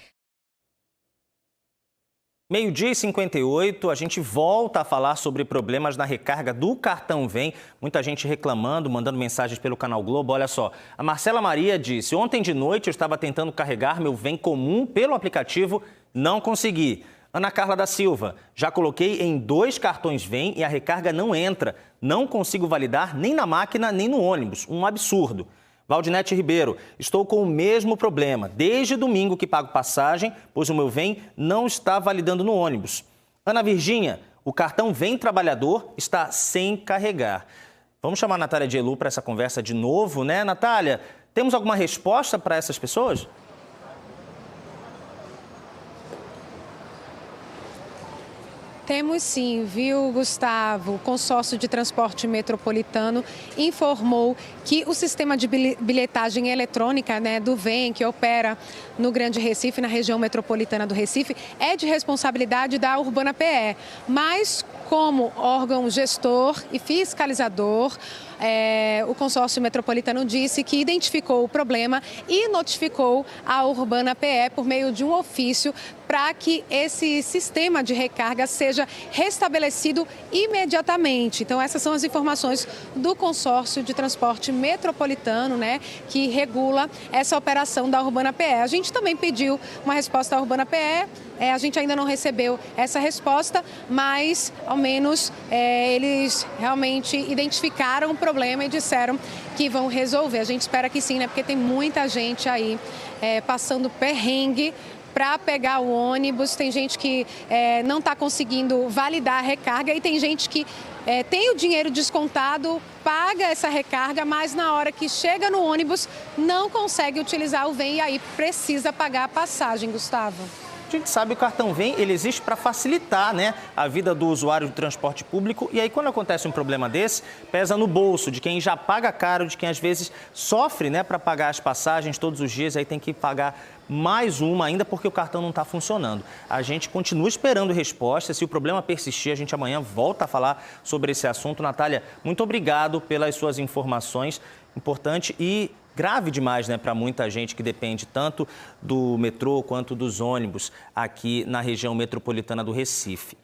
12h58, a gente volta a falar sobre problemas na recarga do cartão Vem. Muita gente reclamando, mandando mensagens pelo Canal Globo. Olha só, a Marcela Maria disse: ontem de noite eu estava tentando carregar meu Vem comum pelo aplicativo, não consegui. Ana Carla da Silva: já coloquei em 2 cartões Vem e a recarga não entra. Não consigo validar nem na máquina nem no ônibus. Um absurdo. Valdinete Ribeiro: estou com o mesmo problema. Desde domingo que pago passagem, pois o meu Vem não está validando no ônibus. Ana Virgínia, o cartão Vem Trabalhador está sem carregar. Vamos chamar a Natália de Elu para essa conversa de novo, né, Natália? Temos alguma resposta para essas pessoas? Temos sim, viu, Gustavo? O consórcio de transporte metropolitano informou que o sistema de bilhetagem eletrônica, né, do VEM, que opera no Grande Recife, na região metropolitana do Recife, é de responsabilidade da Urbana PE. Mas, como órgão gestor e fiscalizador, o consórcio metropolitano disse que identificou o problema e notificou a Urbana PE por meio de um ofício para que esse sistema de recarga seja restabelecido imediatamente. Então, essas são as informações do consórcio de transporte metropolitano, né, que regula essa operação da Urbana PE. A gente também pediu uma resposta da Urbana PE, a gente ainda não recebeu essa resposta, mas ao menos eles realmente identificaram o problema e disseram que vão resolver. A gente espera que sim, né, porque tem muita gente aí passando perrengue para pegar o ônibus, tem gente que não está conseguindo validar a recarga e tem gente que tem o dinheiro descontado, paga essa recarga, mas na hora que chega no ônibus não consegue utilizar o Vem e aí precisa pagar a passagem, Gustavo. A gente sabe que o cartão Vem, ele existe para facilitar, né, a vida do usuário do transporte público. E aí, quando acontece um problema desse, pesa no bolso de quem já paga caro, de quem às vezes sofre, né, para pagar as passagens todos os dias, aí tem que pagar mais uma ainda porque o cartão não está funcionando. A gente continua esperando resposta. Se o problema persistir, a gente amanhã volta a falar sobre esse assunto. Natália, muito obrigado pelas suas informações. Importante e grave demais, né, para muita gente que depende tanto do metrô quanto dos ônibus aqui na região metropolitana do Recife.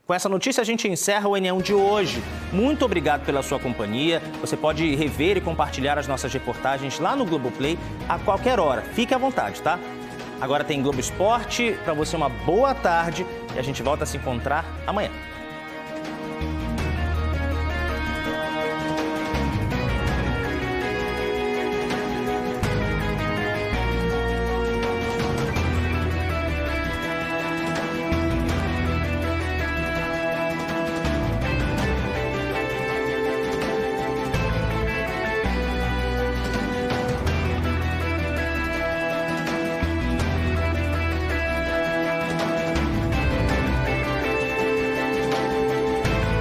Com essa notícia, a gente encerra o N1 de hoje. Muito obrigado pela sua companhia. Você pode rever e compartilhar as nossas reportagens lá no Globoplay a qualquer hora. Fique à vontade, tá? Agora tem Globo Esporte. Para você, uma boa tarde e a gente volta a se encontrar amanhã.